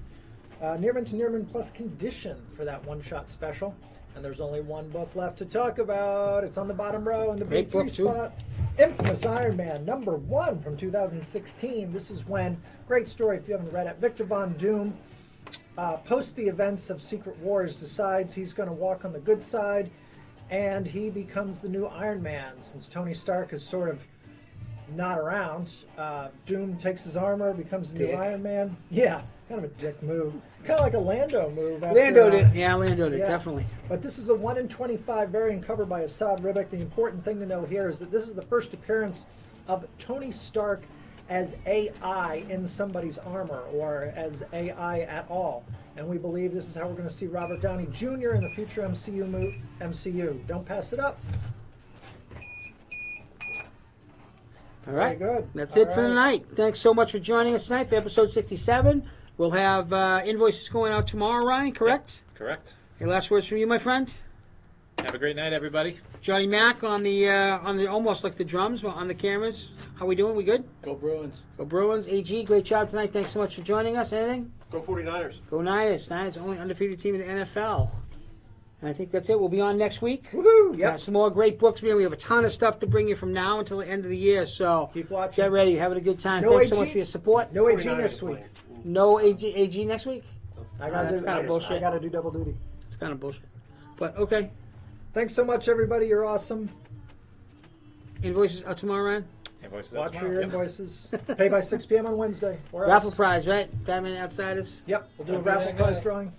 Nearman to Nearman plus condition for that one-shot special. And there's only one book left to talk about. It's on the bottom row in the Great B3 book, too. spot. Infamous Iron Man, number 1 from 2016. This is when, great story if you haven't read it, Victor Von Doom, post the events of Secret Wars, decides he's going to walk on the good side, and he becomes the new Iron Man. Since Tony Stark is sort of not around, Doom takes his armor, becomes the new Dick. Iron Man. Yeah, kind of a dick move. Kind of like a Lando move. After, Lando did. Yeah, Lando did, yeah. definitely. But this is the 1 in 25 variant covered by Assad Ribic. The important thing to know here is that this is the first appearance of Tony Stark as AI in somebody's armor, or as AI at all. And we believe this is how we're going to see Robert Downey Jr. in the future MCU. Don't pass it up. All right. Very good. That's All it for the right. night. Thanks so much for joining us tonight for episode 67. We'll have invoices going out tomorrow, Ryan, correct? Correct. Any last words from you, my friend? Have a great night, everybody. Johnny Mac on the almost like the drums on the cameras. How we doing? We good? Go Bruins. Go Bruins. AG, great job tonight. Thanks so much for joining us. Anything? Go 49ers. Go Niners. Niners, only undefeated team in the NFL. And I think that's it. We'll be on next week. Woohoo! Got Yep. some more great books. We have a ton of stuff to bring you from now until the end of the year. So Keep watching. get ready. Having a good time. No Thanks so AG? much for your support. No AG 49ers next week. playing. No AG next week? I that's gotta kinda do. bullshit. I gotta do double duty. It's kind of bullshit. But okay. Thanks so much, everybody. You're awesome. Invoices out tomorrow, Ryan? Invoices out Watch for tomorrow. your Yep. invoices. Pay by 6 p.m. on Wednesday. Or else. Raffle prize, right? Batman Outsiders. Yep. We'll do a Everything raffle prize right. drawing.